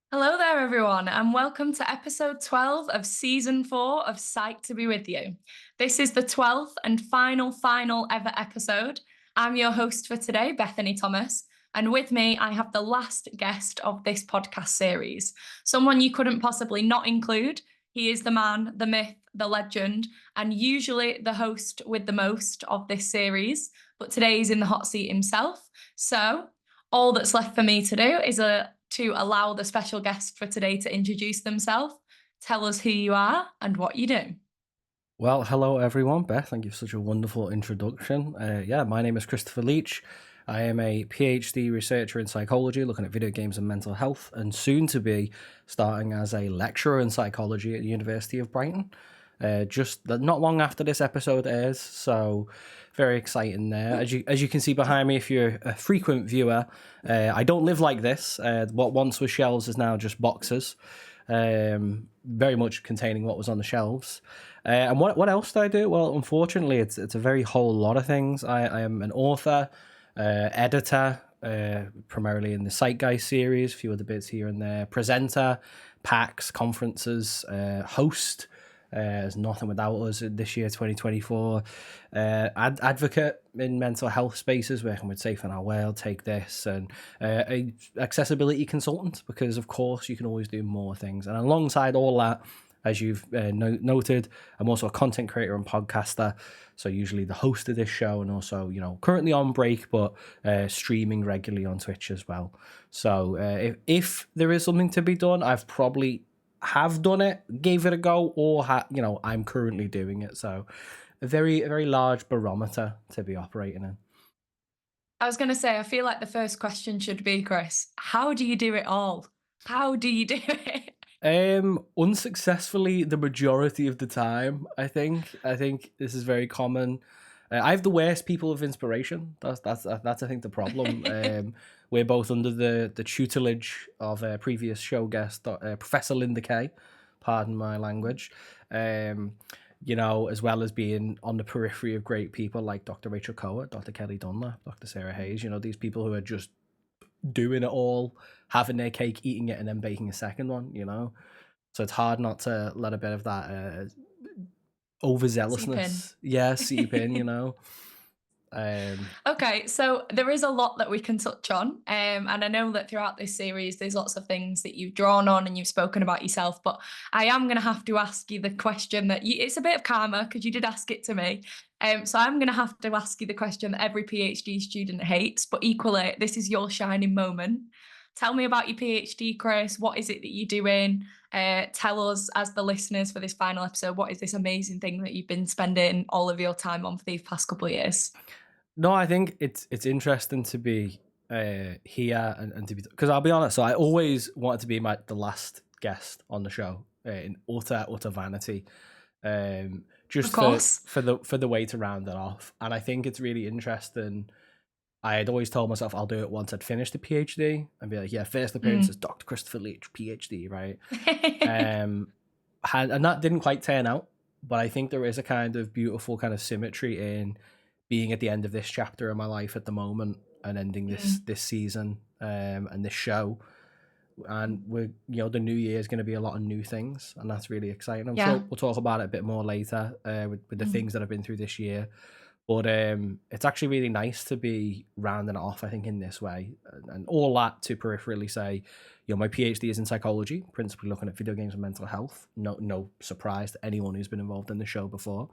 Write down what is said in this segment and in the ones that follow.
Hello there, everyone, and welcome to episode 12 of season 4 of Psyched to Be With You. This is the 12th and final ever episode. I'm your host for today, Bethany Thomas, and with me, I have the last guest of this podcast series, someone you couldn't possibly not include. He is the man, the myth, the legend, and usually the host with the most of this series, but today he's in the hot seat himself. So, all that's left for me to do is to allow the special guest for today to introduce themselves, tell us who you are and what you do. Well, hello everyone. Beth, thank you for such a wonderful introduction. My name is Christopher Leech. I am a PhD researcher in psychology, looking at video games and mental health, and soon to be starting as a lecturer in psychology at the University of Brighton. Just not long after this episode airs, so very exciting there. As you can see behind me, if you're a frequent viewer, I don't live like this. What once was shelves is now just boxes, very much containing what was on the shelves. And what else do I do? Well, unfortunately, it's a very whole lot of things. I am an author, editor, primarily in the Psyched series, a few other bits here and there, presenter, PAX, conferences, host. There's nothing without us this year, 2024. Advocate in mental health spaces, working with Safe in Our World, Take This, and a accessibility consultant, because of course you can always do more things. And alongside all that, as you've noted, I'm also a content creator and podcaster. So usually the host of this show, and also, currently on break, but streaming regularly on Twitch as well. So if there is something to be done, I've probably have done it, gave it a go, or I'm currently doing it. So a very large barometer to be operating in. I was going to say, I feel like the first question should be, Chris, how do you do it all? How do you do it? Unsuccessfully the majority of the time. I think this is very common. I have the worst people of inspiration. That's I think the problem. We're both under the tutelage of a previous show guest, Professor Linda Kay. Pardon my language. As well as being on the periphery of great people like Dr. Rachel Coa, Dr. Kelly Dunlap, Dr. Sarah Hayes. These people who are just doing it all, having their cake, eating it, and then baking a second one. So it's hard not to let a bit of that Seep in. overzealousness, seep in. Um, Okay, so there is a lot that we can touch on. And I know that throughout this series, there's lots of things that you've drawn on and you've spoken about yourself. But I am going to have to ask you the question it's a bit of karma because you did ask it to me. So I'm going to have to ask you the question that every PhD student hates, but equally, this is your shining moment. Tell me about your PhD, Chris. What is it that you're doing? Tell us, as the listeners for this final episode, what is this amazing thing that you've been spending all of your time on for these past couple of years? no, I think it's interesting to be here and to be, because I'll be honest. So I always wanted to be the last guest on the show, in utter vanity, Of just course. for the way to round it off. And I think it's really interesting. I had always told myself I'll do it once I'd finished the PhD and be like, yeah, first appearance is Dr. Christopher Leech, PhD, right? And that didn't quite turn out, but I think there is a kind of beautiful kind of symmetry in being at the end of this chapter of my life at the moment and ending this season, and this show. And the new year is going to be a lot of new things, and that's really exciting. I'm Yeah. sure we'll talk about it a bit more later, with the things that I've been through this year. But it's actually really nice to be rounding it off, I think, in this way. And all that to peripherally say, my PhD is in psychology, principally looking at video games and mental health. No surprise to anyone who's been involved in the show before.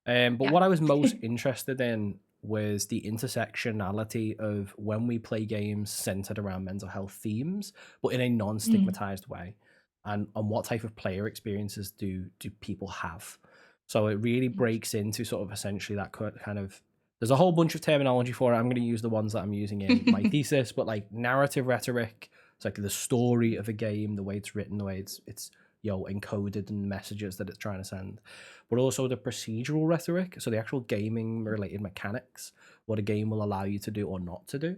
But Yeah. what I was most interested in was the intersectionality of when we play games centered around mental health themes, but in a non-stigmatized way. And what type of player experiences do people have? So it really breaks into sort of essentially that kind of, there's a whole bunch of terminology for it. I'm going to use the ones that I'm using in my thesis, but like narrative rhetoric, it's like the story of a game, the way it's written, the way it's encoded and messages that it's trying to send, but also the procedural rhetoric, so the actual gaming related mechanics, what a game will allow you to do or not to do.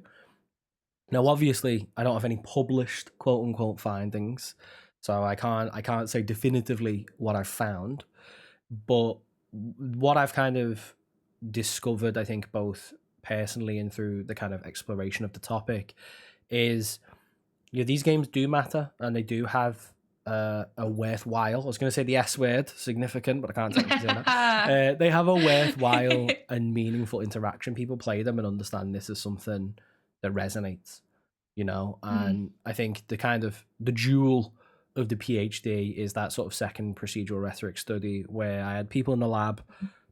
Now, obviously, I don't have any published quote unquote findings, so I can't say definitively what I've found, but what I've kind of discovered, I think, both personally and through the kind of exploration of the topic, is these games do matter, and they do have a worthwhile. I was going to say the S word, significant, but I can't technically say that. They have a worthwhile and meaningful interaction. People play them and understand this is something that resonates, And I think the jewel of the PhD is that sort of second procedural rhetoric study where I had people in the lab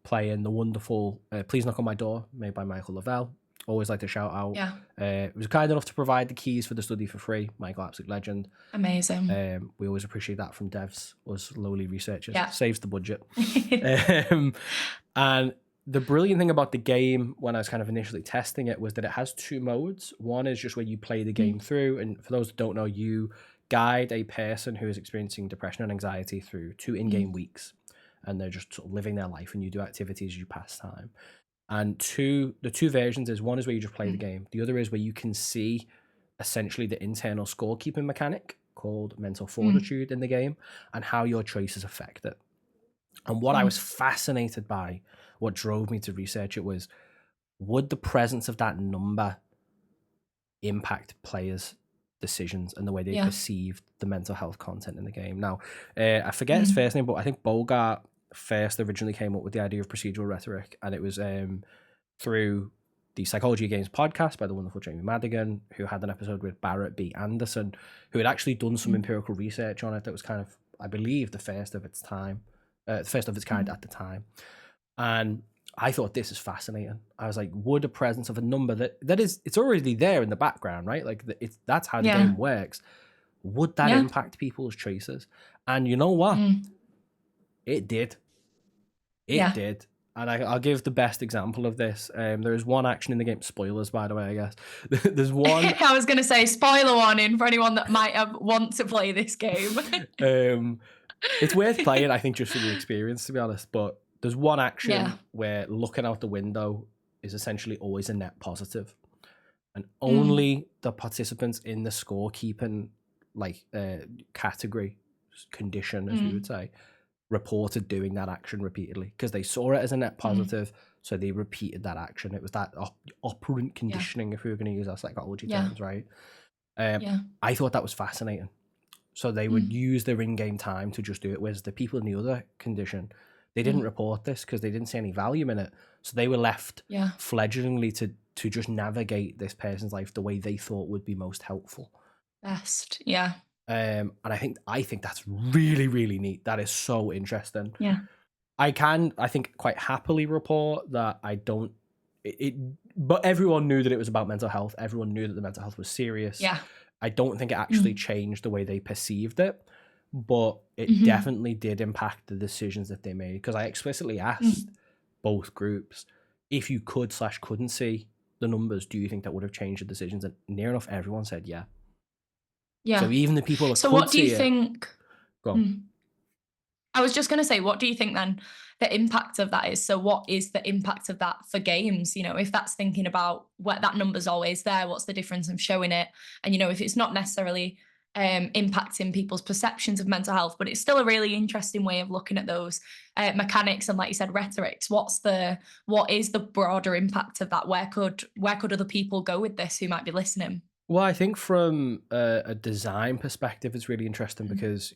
playing the wonderful Please Knock on My Door, made by Michael Lavelle. Always like to shout out. Yeah. It was kind enough to provide the keys for the study for free. Michael, absolute legend. Amazing. We always appreciate that from devs, us lowly researchers. Yeah. Saves the budget. And the brilliant thing about the game when I was kind of initially testing it was that it has two modes. One is just where you play the game through. And for those that don't know, you guide a person who is experiencing depression and anxiety through 2 in-game weeks. And they're just sort of living their life, and you do activities as you pass time. And the two versions is, one is where you just play the game. The other is where you can see essentially the internal scorekeeping mechanic called mental fortitude in the game and how your choices affect it. And what I was fascinated by, what drove me to research it, was would the presence of that number impact players' decisions and the way they perceived the mental health content in the game. Now, I forget his first name, but I think Bogart first originally came up with the idea of procedural rhetoric, and it was through the Psychology of Games podcast by the wonderful Jamie Madigan, who had an episode with Barrett B. Anderson, who had actually done some empirical research on it that was kind of, I believe, the first of its kind at the time. And I thought, this is fascinating. I was like, would a presence of a number that is, it's already there in the background, right? Like that's how the game works. Would that impact people's choices? And you know what? It did. It did. And I'll give the best example of this. There is one action in the game. Spoilers, by the way, I guess. There's one. I was going to say spoiler warning for anyone that might want to play this game. It's worth playing, I think, just for the experience, to be honest. But there's one action where looking out the window is essentially always a net positive. And only the participants in the scorekeeping category, condition, as we would say, reported doing that action repeatedly because they saw it as a net positive, so they repeated that action. It was that operant conditioning, if we were going to use our psychology terms, right? I thought that was fascinating. So they would use their in-game time to just do it, whereas the people in the other condition, they didn't report this because they didn't see any value in it. So they were left fledglingly to just navigate this person's life the way they thought would be most helpful. Best, and I think that's really, really neat. That is so interesting. I think quite happily report that I don't but everyone knew that it was about mental health. Everyone knew that the mental health was serious. I don't think it actually changed the way they perceived it, but it definitely did impact the decisions that they made, because I explicitly asked both groups, if you couldn't see the numbers, do you think that would have changed the decisions? And near enough everyone said yeah. So even the people that so could what do you see think go on. I was just going to say, what do you think then the impact of that is? So what is the impact of that for games? If that's thinking about what that number's always there, what's the difference of showing it? And, if it's not necessarily impacting people's perceptions of mental health, but it's still a really interesting way of looking at those mechanics and, like you said, rhetorics. What is the broader impact of that? Where could other people go with this who might be listening? Well, I think from a design perspective, it's really interesting because,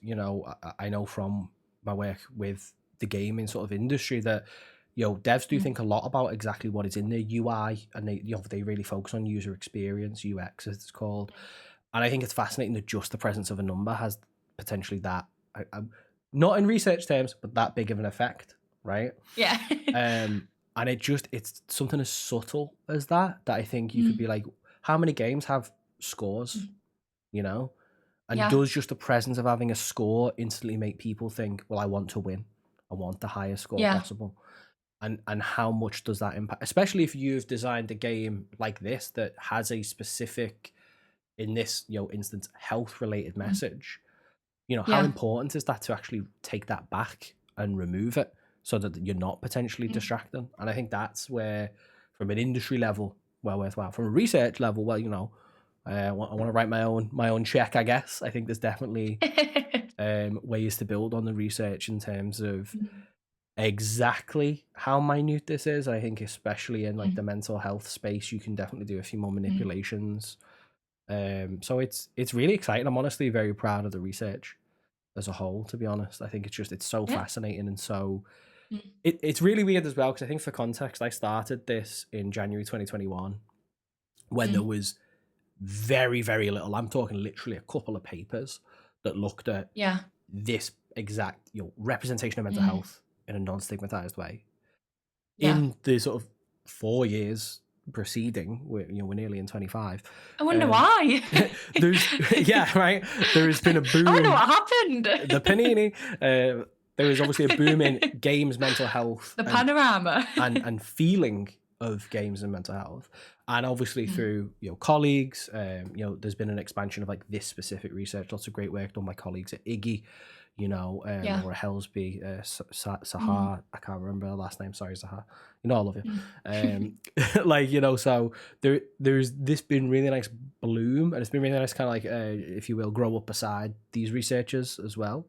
I know from my work with the gaming sort of industry that, devs do think a lot about exactly what is in their UI, and they really focus on user experience, UX as it's called. And I think it's fascinating that just the presence of a number has potentially that, not in research terms, but that big of an effect, right? Yeah. And it's something as subtle as that I think you could be like, how many games have scores, and does just the presence of having a score instantly make people think, well, I want to win, I want the highest score possible? And how much does that impact, especially if you've designed a game like this that has a specific, in this instance, health related message? How important is that to actually take that back and remove it so that you're not potentially distracting? And I think that's where, from an industry level, well worthwhile. From a research level, well, I want to write my own check, I guess. I think there's definitely ways to build on the research in terms of exactly how minute this is. I think especially in the mental health space, you can definitely do a few more manipulations So it's really exciting. I'm honestly very proud of the research as a whole, to be honest. I think it's so Yeah. fascinating, and so Mm. it's really weird as well, because I think, for context, I started this in January 2021 when there Mm. was very, very little. I'm talking literally a couple of papers that looked at Yeah. this exact, representation of mental Mm. health in a non-stigmatized way. Yeah. In the sort of 4 years preceding, we're nearly in 25. I wonder Um, why. there's yeah, right. There has been a I wonder boom. what happened. The panini. There was obviously a boom in games, mental health, The and panorama. feeling of games and mental health, and obviously Mm. through colleagues. There's been an expansion of like this specific research. Lots of great work done by colleagues at Iggy. Yeah. Laura Helsby, Mm. Sahar. I can't remember her last name. Sorry, Sahar. I love you. Mm. So there's this been really nice bloom, and it's been really nice, kind of like, if you will, grow up beside these researchers as well.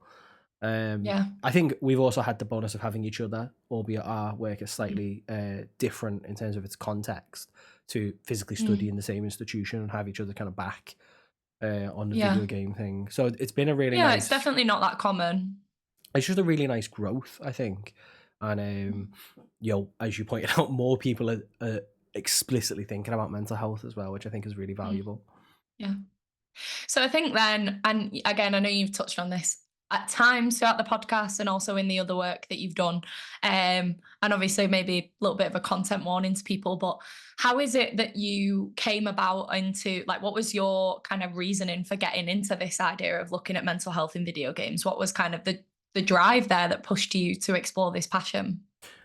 Yeah. I think we've also had the bonus of having each other, albeit our work is Mm. slightly different in terms of its context, to physically study Mm. in the same institution and have each other kind of back on the Yeah. video game thing. So it's been a really Yeah, it's nice. definitely not that common. It's just a really nice growth, I think, and Mm. as you pointed out, more people are explicitly thinking about mental health as well, which I think is really Mm. valuable. Yeah. So I think then, and again, I know you've touched on this at times throughout the podcast and also in the other work that you've done. And obviously maybe a little bit of a content warning to people, but how is it that you came about into, like, what was your kind of reasoning for getting into this idea of looking at mental health in video games? What was kind of the drive there that pushed you to explore this passion?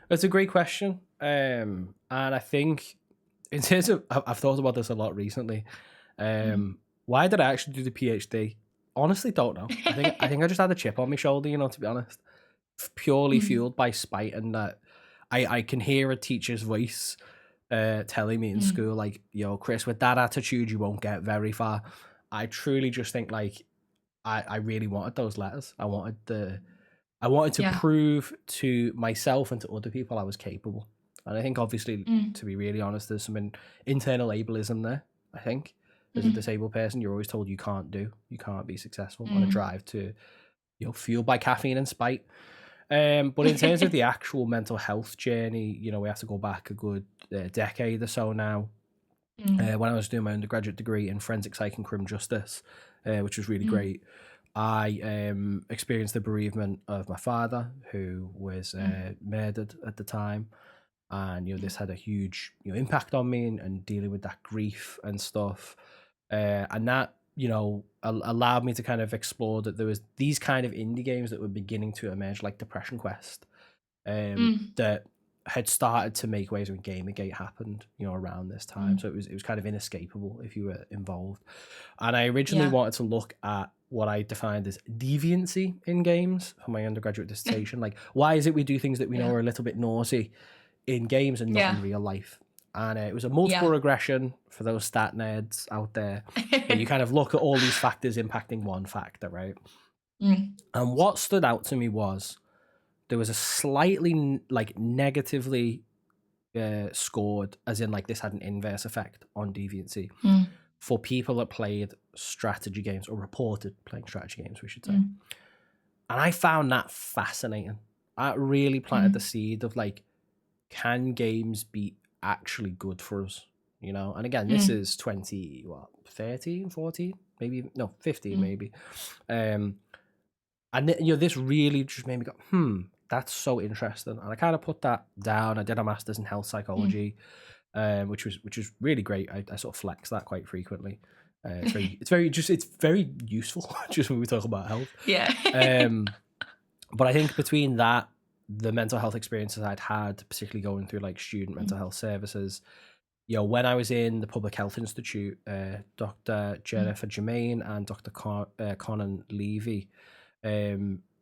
That's a great question, and I think, in terms of, I've thought about this a lot recently. Mm. Why did I actually do the PhD? Honestly, don't know. I think I just had a chip on my shoulder, to be honest, purely Mm. fueled by spite, and that I can hear a teacher's voice telling me in Mm. school, like, "Yo, Chris, with that attitude, you won't get very far." I truly just think, like, I really wanted those letters. I wanted to Yeah. prove to myself and to other people I was capable. And I think, obviously, Mm. to be really honest, there's some internal ableism there. I think, as a Mm. disabled person, you're always told you can't be successful, on a Mm. drive to, fueled by caffeine and spite. But in terms of the actual mental health journey, we have to go back a good decade or so now. Mm. When I was doing my undergraduate degree in forensic psych and criminal justice, which was really Mm. great, I experienced the bereavement of my father, who was Mm. murdered at the time, and Mm. this had a huge impact on me, and dealing with that grief and stuff, and that allowed me to kind of explore that there was these kind of indie games that were beginning to emerge, like Depression Quest, Mm. that had started to make waves when Gamergate happened, around this time. Mm. So it was kind of inescapable if you were involved. And I originally Yeah. wanted to look at what I defined as deviancy in games for my undergraduate dissertation. Like, why is it we do things that we know Yeah. are a little bit naughty in games and not in Yeah. real life? And it was a multiple Yeah. regression for those stat nerds out there, where you kind of look at all these factors impacting one factor, right? Mm. And what stood out to me was there was a slightly like negatively scored, as in, like, this had an inverse effect on deviancy Mm. for people that played strategy games, or reported playing strategy games, we should say. Mm. And I found that fascinating. That really planted the Mm. seed of, like, can games be actually good for us? And again, this Mm. is 13, 14, maybe, no, 15, Mm. maybe. Um, and this really just made me go, that's so interesting. And I kind of put that down. I did a master's in health Mm. psychology, which was really great. I sort of flex that quite frequently. It's very useful just when we talk about health. Yeah. But I think between that, the mental health experiences I'd had, particularly going through like student mental Mm. health services, when I was in the Public Health Institute, Dr. Mm. Jennifer Germain and Dr. Conan Levy,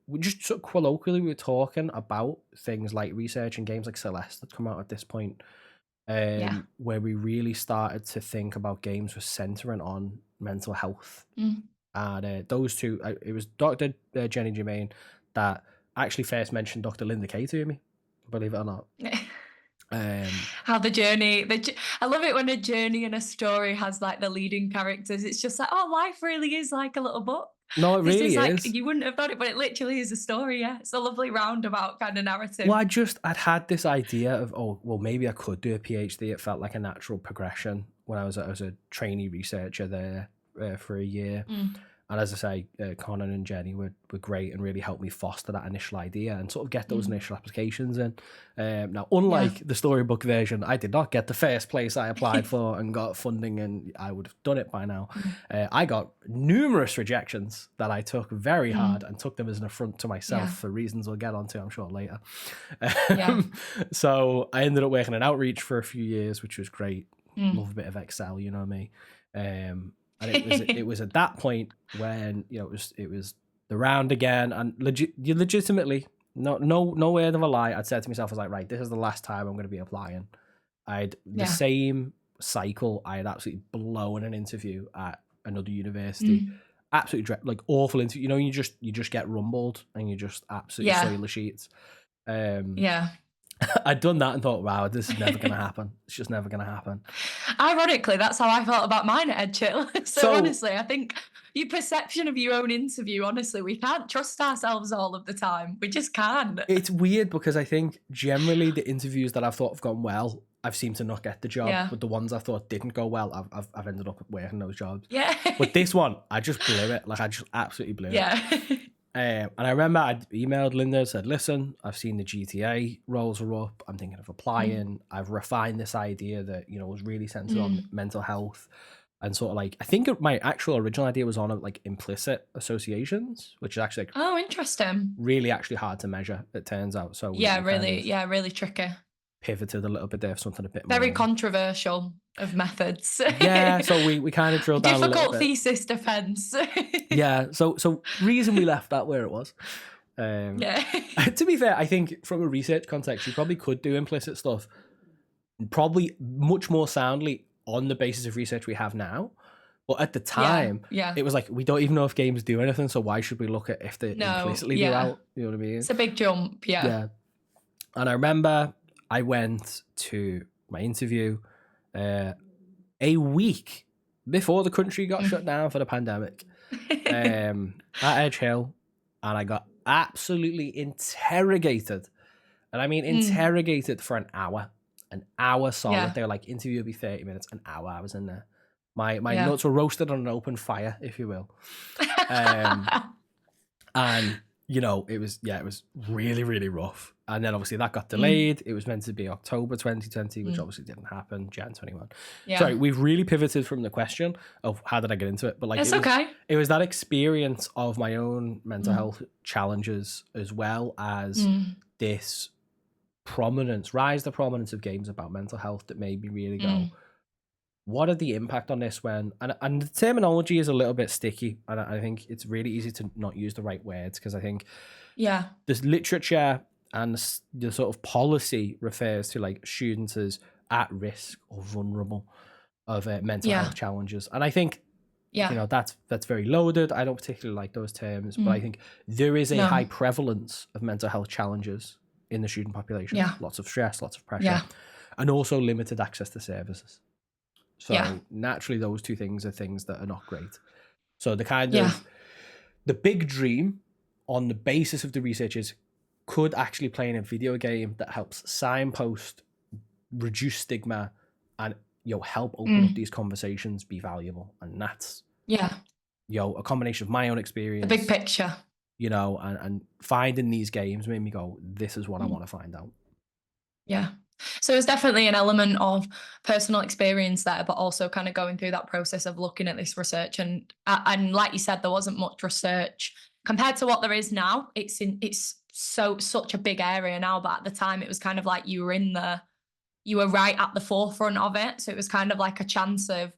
we just sort of colloquially we were talking about things like research and games like Celeste that come out at this point, Yeah. where we really started to think about games were centering on mental health. Mm. And those two, it was Dr. Jenny Germain that actually first mentioned Dr. Linda Kay to me, believe it or not. How the journey, I love it when a journey and a story has like the leading characters. It's just like, oh, life really is like a little book. No, it This is really like, is. you wouldn't have thought it, but it literally is a story. Yeah. It's a lovely roundabout kind of narrative. Well, I'd had this idea of, oh, well, maybe I could do a PhD. It felt like a natural progression when I was a trainee researcher there for a year. And as I say, Conan and Jenny were great and really helped me foster that initial idea and sort of get those initial applications in. Now, unlike the storybook version, I did not get the first place I applied for and got funding, and I would have done it by now. I got numerous rejections that I took very hard and took them as an affront to myself for reasons we'll get onto, I'm sure, later. So I ended up working in outreach for a few years, which was great. Love a bit of Excel, you know me. And it was at that point when, you know, it was the round again, and legitimately, no word of a lie, I'd said to myself, I was like, right, this is the last time I'm going to be applying. The same cycle, I had absolutely blown an interview at another university. Absolutely like awful interview. You know, you just get rumbled and you just absolutely soil the sheets. I'd done that and thought, wow, this is never going to happen. It's just never going to happen. Ironically, that's how I felt about mine at EdChill. So honestly, I think your perception of your own interview, honestly, we can't trust ourselves all of the time. We just can't. It's weird because I think generally the interviews that I've thought have gone well, I've seemed to not get the job. But the ones I thought didn't go well, I've ended up working those jobs. But this one, I just blew it. Like, I just absolutely blew it. And I remember I'd emailed Linda and said, listen, I've seen the GTA roles are up. I'm thinking of applying. I've refined this idea that, you know, was really centered on mental health. And sort of like, I think my actual original idea was on like implicit associations, which is actually like, interesting. Really actually hard to measure, it turns out. So really tricky. Pivoted a little bit there for something a bit very more controversial of methods. So we kind of drilled down a little bit. Difficult thesis defense. So reason we left that where it was. To be fair, I think from a research context, you probably could do implicit stuff probably much more soundly on the basis of research we have now. But at the time, it was like, we don't even know if games do anything, so why should we look at if they implicitly do out? You know what I mean? It's a big jump, And I remember I went to my interview a week before the country got shut down for the pandemic at Edge Hill, and I got absolutely interrogated. And I mean interrogated for an hour solid. They were like, interview will be 30 minutes, an hour I was in there. My notes were roasted on an open fire, if you will. And you know, it was really, really rough. And then obviously that got delayed. It was meant to be October 2020, which obviously didn't happen, Jan 21. Sorry, we've really pivoted from the question of how did I get into it, but like it was that experience of my own mental health challenges, as well as this rise the prominence of games about mental health, that made me really go, what are the impact on this when, and the terminology is a little bit sticky, and I think it's really easy to not use the right words, because I think this literature and the sort of policy refers to like students as at risk or vulnerable of mental health challenges, and I think you know that's very loaded. I don't particularly like those terms, but I think there is a high prevalence of mental health challenges in the student population. Lots of stress, lots of pressure, and also limited access to services. So naturally, those two things are things that are not great. So the kind of the big dream on the basis of the research is, could actually playing a video game that helps signpost, reduce stigma, and help open up these conversations be valuable. And that's a combination of my own experience, the big picture, and finding these games made me go, this is what I want to find out. So it's definitely an element of personal experience there, but also kind of going through that process of looking at this research. And like you said, there wasn't much research compared to what there is now. It's such a big area now, but at the time it was kind of like you were right at the forefront of it. So it was kind of like a chance of,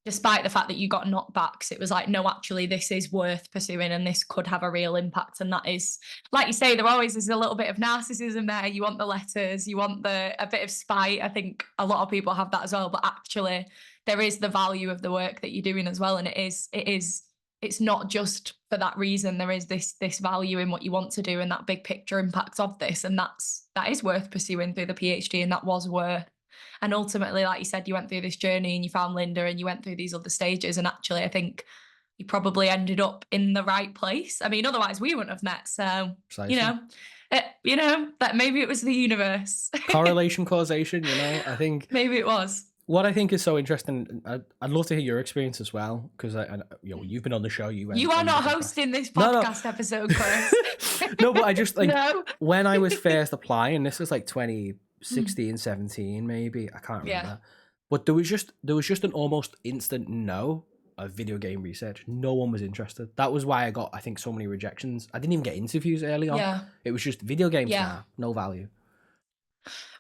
despite the fact that you got knockbacks, it was like, no, actually, this is worth pursuing and this could have a real impact. And that is, like you say, there always is a little bit of narcissism there. You want the letters, you want a bit of spite. I think a lot of people have that as well. But actually, there is the value of the work that you're doing as well. And it is it's not just for that reason. There is this value in what you want to do and that big picture impact of this, and that is worth pursuing through the PhD, and that was worth. And ultimately, like you said, you went through this journey and you found Linda and you went through these other stages, and actually I think you probably ended up in the right place. I mean, otherwise we wouldn't have met. So, Precisely. That maybe it was the universe. Correlation, causation, I think Maybe it was. what I think is so interesting, I'd love to hear your experience as well, because you've been on the show. You are not did hosting this No, no. podcast episode, Chris. No, but I just No. when I was first applying, this was like 2016, 17, maybe, I can't remember. Yeah. But there was just an almost instant no of video game research. No one was interested. That was why I got, I think, so many rejections. I didn't even get interviews early on. Yeah. It was just video games. Yeah. Nah, no value.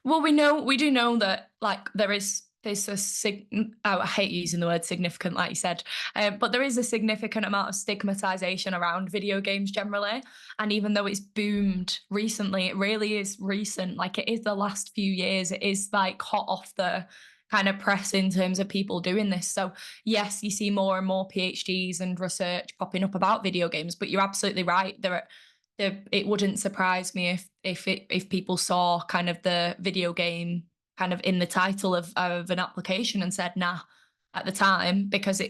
Well, we do know that, like, there's I hate using the word significant, like you said, but there is a significant amount of stigmatization around video games generally. And even though it's boomed recently, it really is recent. Like, it is the last few years. It is like hot off the kind of press in terms of people doing this. So yes, you see more and more PhDs and research popping up about video games, but you're absolutely right. It wouldn't surprise me if people saw kind of the video game kind of in the title of an application and said nah at the time, because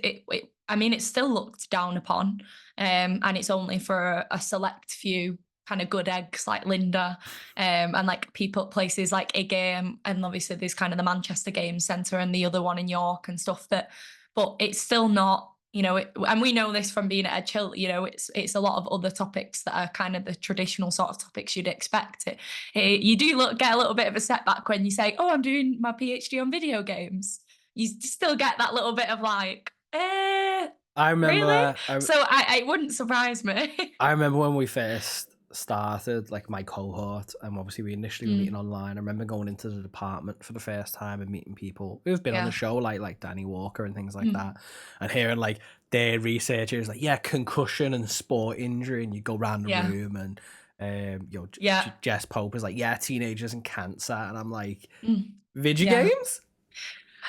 I mean, it's still looked down upon, and it's only for a select few kind of good eggs like Linda, and like places like IGA, and obviously there's kind of the Manchester Games Centre and the other one in York and stuff, but it's still not, and we know this from being at Edge Hill, it's a lot of other topics that are kind of the traditional sort of topics you'd expect. You do get a little bit of a setback when you say, oh, I'm doing my PhD on video games. You still get that little bit of like, I remember. Really? So it wouldn't surprise me. I remember when we first started, like, my cohort, and obviously we initially were meeting online. I remember going into the department for the first time and meeting people who've been on the show, like Danny Walker and things like that, and hearing like their researchers like, concussion and sport injury, and you go around the room and Jess Pope is like, teenagers and cancer, and I'm like, video games.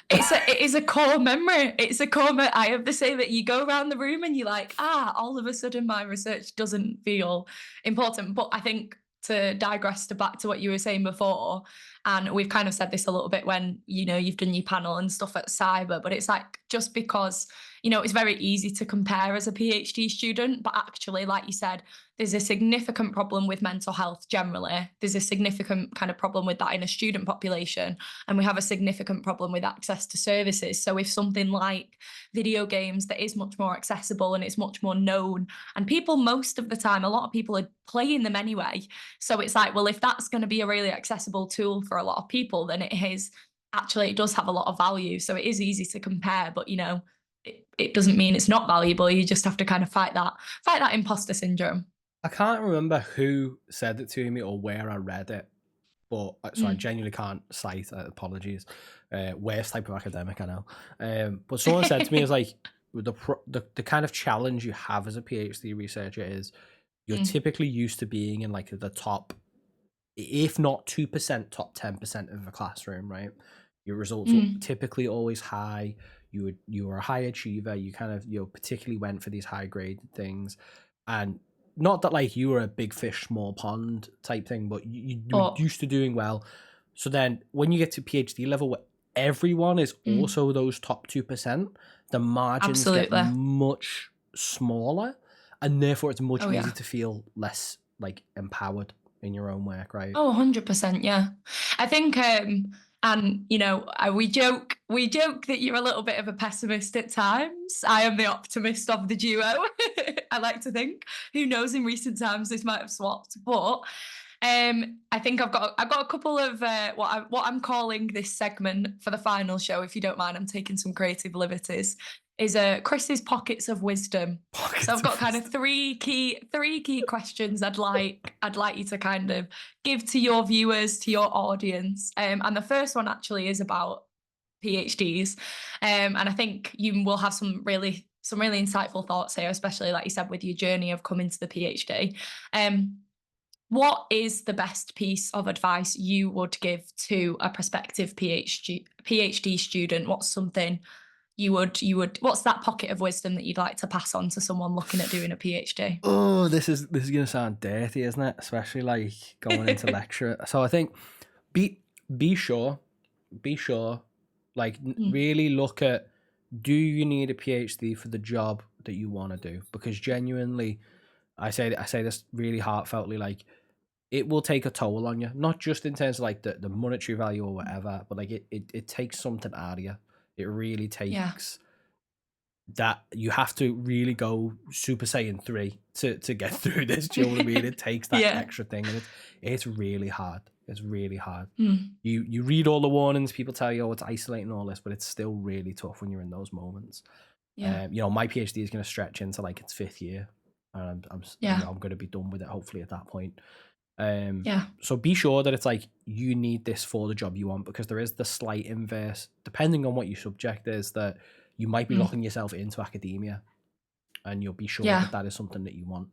It is a core memory. It's a core memory. I have to say that you go around the room and you're like, all of a sudden my research doesn't feel important. But I think, to digress back to what you were saying before, and we've kind of said this a little bit when, you've done your panel and stuff at Cyber, but it's like, just because, it's very easy to compare as a PhD student, but actually, like you said, there's a significant problem with mental health generally. There's a significant kind of problem with that in a student population, and we have a significant problem with access to services. So if something like video games that is much more accessible and it's much more known, and people, most of the time, a lot of people are playing them anyway. So it's like, well, if that's going to be a really accessible tool for a lot of people, then it does have a lot of value. So it is easy to compare, but it doesn't mean it's not valuable. You just have to kind of fight that imposter syndrome. I can't remember who said it to me or where I read it, but so I genuinely can't cite. Apologies. Worst type of academic, I know. But someone said to me, is like, the kind of challenge you have as a PhD researcher is you're typically used to being in like the top, if not 2%, top 10% of a classroom, right? Your results were typically always high. You were a high achiever. You kind of, particularly went for these high graded things, and not that like you were a big fish, small pond type thing, but you were used to doing well. So then when you get to PhD level where everyone is also those top 2%, the margins get much smaller, and therefore it's much easier to feel less like empowered in your own work, right? 100%, yeah. I think, and we joke that you're a little bit of a pessimist at times. I am the optimist of the duo. I like to think. Who knows? In recent times, this might have swapped, but I think I've got a couple of what I'm calling this segment for the final show. If you don't mind, I'm taking some creative liberties. Is Chris's pockets of wisdom. So I've got kind of three key questions I'd like you to kind of give to your viewers, to your audience. And the first one actually is about PhDs. And I think you will have some really insightful thoughts here, especially like you said with your journey of coming to the PhD. What is the best piece of advice you would give to a prospective PhD student? What's something you would what's that pocket of wisdom that you'd like to pass on to someone looking at doing a PhD? Oh, this is gonna sound dirty, isn't it? Especially like going into lecture. So I think be sure, like really look at, do you need a PhD for the job that you want to do? Because genuinely, I say this really heartfeltly, like it will take a toll on you, not just in terms of like the monetary value or whatever, but like it takes something out of you. It really takes that. You have to really go Super Saiyan 3 to get through this. Do you know what I mean? It takes that extra thing, and it's really hard. It's really hard. You read all the warnings, people tell you, oh, it's isolating, all this, but it's still really tough when you're in those moments. You know, my PhD is going to stretch into like its 5th year, and I'm going to be done with it hopefully at that point. So be sure that it's like you need this for the job you want, because there is the slight inverse, depending on what your subject is, that you might be locking yourself into academia, and you'll be sure that is something that you want.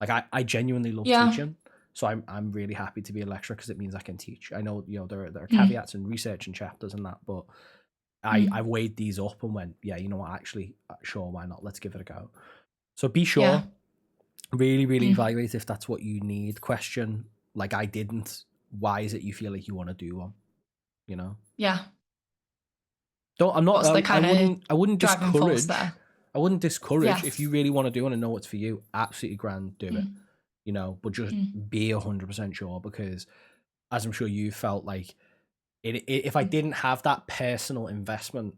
Like I genuinely love teaching, so I'm really happy to be a lecturer because it means I can teach. I know, you know, there are caveats and research and chapters and that, but I weighed these up and went, yeah, you know what, actually, sure, why not? Let's give it a go. So be sure, really evaluate if that's what you need. Question, like I didn't, why is it you feel like you want to do one? You know? Don't, I'm not, I wouldn't discourage. I wouldn't discourage if you really want to do one and know it's for you. Absolutely grand, do it. You know, but just be 100% sure, because as I'm sure you felt, like if I didn't have that personal investment,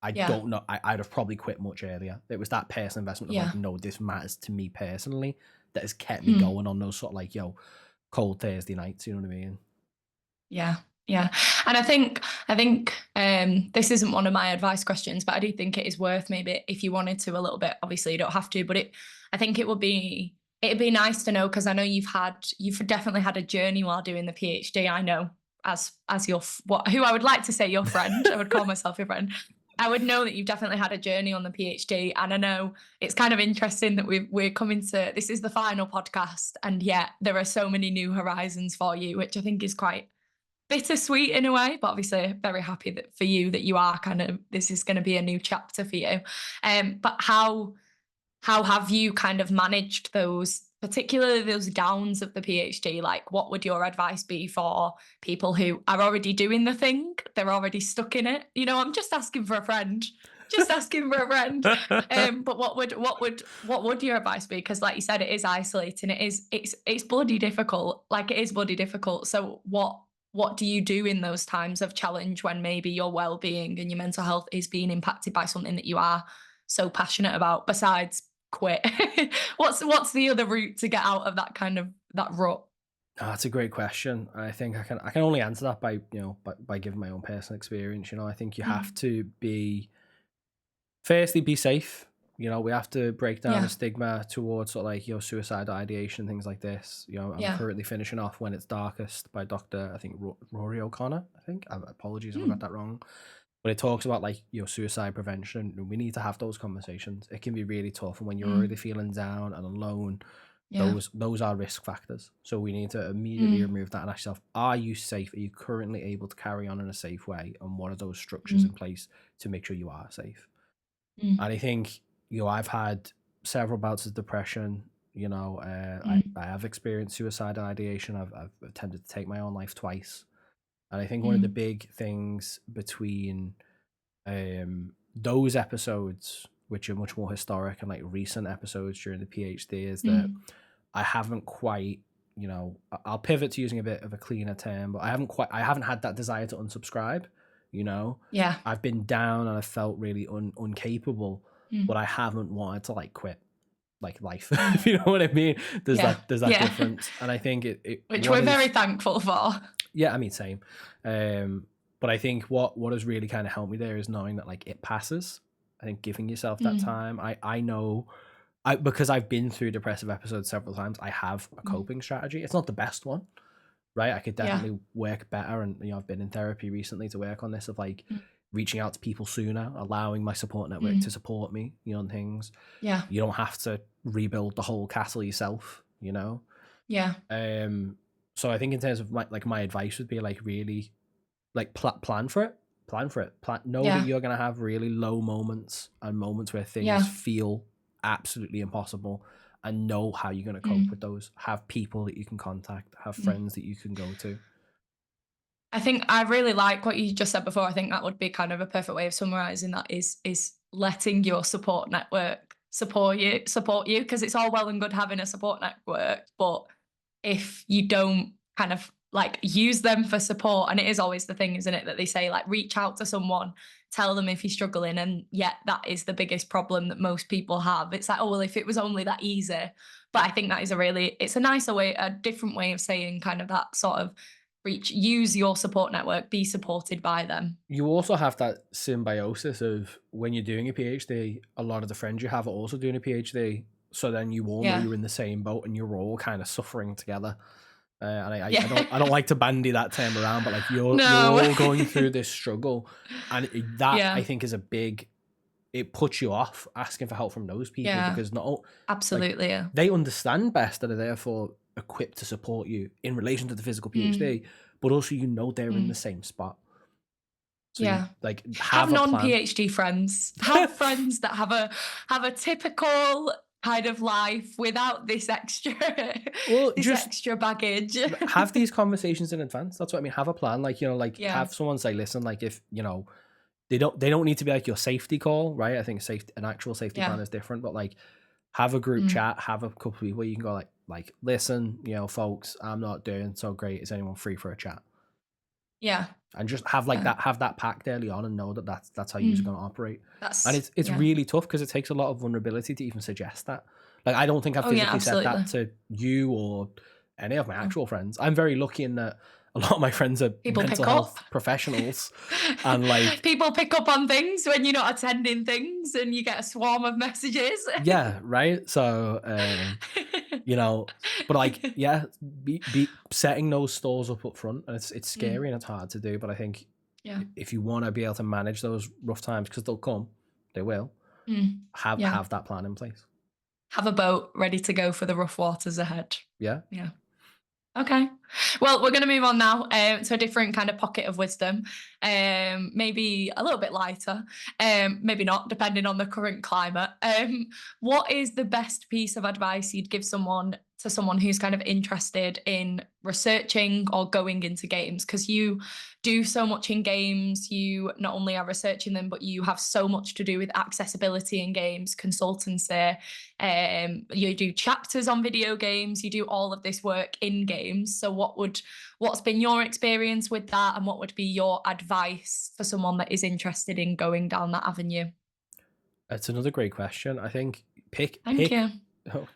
I don't know, I'd have probably quit much earlier. It was that personal investment of like, no, this matters to me personally, that has kept me going on those sort of like, cold Thursday nights, you know what I mean? Yeah. And I think this isn't one of my advice questions, but I do think it is worth, maybe if you wanted to, a little bit, obviously you don't have to, but I think it'd be nice to know, because I know you've definitely had a journey while doing the PhD. I know, as your who I would like to say your friend, I would call myself your friend. I would know that you've definitely had a journey on the PhD, and I know it's kind of interesting that we're coming to, this is the final podcast, and yet there are so many new horizons for you, which I think is quite bittersweet in a way, but obviously very happy that for you, that you are kind of, this is going to be a new chapter for you. But how have you kind of managed those, particularly those downs of the PhD? Like, what would your advice be for people who are already doing the thing? They're already stuck in it. You know, I'm just asking for a friend. But what would your advice be? Because like you said, it is isolating. It's bloody difficult. Like, it is bloody difficult. So what do you do in those times of challenge, when maybe your well-being and your mental health is being impacted by something that you are so passionate about, besides quit? What's the other route to get out of that kind of that rut? Oh, that's a great question. I think I can only answer that by, by giving my own personal experience. You know, I think you have to firstly be safe. You know, we have to break down the stigma towards sort of like, suicidal ideation, things like this. You know, I'm currently finishing off When It's Darkest by Dr. I think Rory O'Connor. I think, apologies if I got that wrong. But it talks about like, suicide prevention. We need to have those conversations. It can be really tough, and when you're already feeling down and alone, those are risk factors. So we need to immediately remove that and ask yourself, are you safe? Are you currently able to carry on in a safe way? And what are those structures in place to make sure you are safe? And I think, I've had several bouts of depression. I have experienced suicidal ideation. I've attempted to take my own life twice. And I think one of the big things between those episodes, which are much more historic and like recent episodes during the PhD, is that I haven't quite, I'll pivot to using a bit of a cleaner term, but I haven't had that desire to unsubscribe. I've been down and I felt really incapable, but I haven't wanted to like quit like life. If you know what I mean. There's that difference, and I think it which we're very thankful for. Yeah, I mean, same. But I think what has really kind of helped me there is knowing that like it passes. I think giving yourself that time. I know, because I've been through depressive episodes several times, I have a coping strategy. It's not the best one, right? I could definitely work better, and I've been in therapy recently to work on this, of like reaching out to people sooner, allowing my support network to support me, on things. You don't have to rebuild the whole castle yourself, So I think in terms of my advice would be like, really like plan for it, plan for it. Know that Yeah. you're going to have really low moments and moments where things Yeah. feel absolutely impossible, and know how you're going to cope with those. Have people that you can contact, have friends that you can go to. I think I really like what you just said before. I think that would be kind of a perfect way of summarizing that is letting your support network support you, because it's all well and good having a support network, but if you don't kind of like use them for support, and it is always the thing, isn't it, that they say like reach out to someone, tell them if you're struggling, and yet that is the biggest problem that most people have. It's like, oh well, if it was only that easy. But I think that is it's a nicer way, a different way of saying kind of that sort of use your support network, be supported by them. You also have that symbiosis of when you're doing a PhD, a lot of the friends you have are also doing a PhD. So then you all know you're in the same boat and you're all kind of suffering together. And I don't like to bandy that term around, but like you're all going through this struggle, and that I think is it puts you off asking for help from those people, because absolutely, they understand best and are therefore equipped to support you in relation to the physical PhD, but also they're in the same spot. So you, like have non-PhD friends, have friends that have a typical kind of life without this extra extra baggage. Have these conversations in advance. That's what I mean. Have a plan. Have someone say, listen, like if they don't need to be like your safety call, right? I think an actual safety plan is different, but like have a group chat, have a couple of people where you can go like listen, folks, I'm not doing so great. Is anyone free for a chat? Yeah. And just have that packed early on, and know that that's how you're going to operate. And it's really tough because it takes a lot of vulnerability to even suggest that. Like I don't think I've physically said that to you or any of my actual friends. I'm very lucky in that a lot of my friends are mental health professionals, and like people pick up on things when you're not attending things, and you get a swarm of messages. Yeah, right. So but like be setting those stalls up front, and it's scary and it's hard to do, but I think if you want to be able to manage those rough times, because they'll come, they will, have that plan in place. Have a boat ready to go for the rough waters ahead. Yeah. Okay. Well, we're going to move on now to a different kind of pocket of wisdom, maybe a little bit lighter, maybe not, depending on the current climate. What is the best piece of advice you'd give someone who's kind of interested in researching or going into games? Because you do so much in games. You not only are researching them, but you have so much to do with accessibility in games, consultancy. You do chapters on video games. You do all of this work in games. So what's been your experience with that, and what would be your advice for someone that is interested in going down that avenue? It's another great question. I think pick. You. Oh,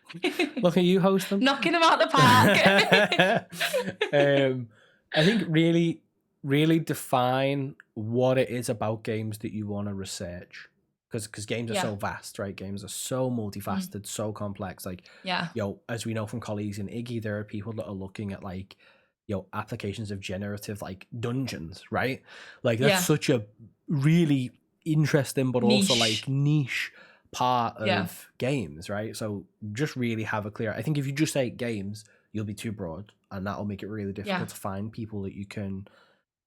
look at you host them. Knocking them out the park. I think really define what it is about games that you want to research, because games are so vast, right? Games are so multifaceted, so complex. Like, as we know from colleagues in Iggy, there are people that are looking at like, applications of generative like dungeons, right? Like that's such a really interesting but niche. Also like niche part of games, right? So just really have a clear. I think if you just say games, you'll be too broad, and that'll make it really difficult to find people that you can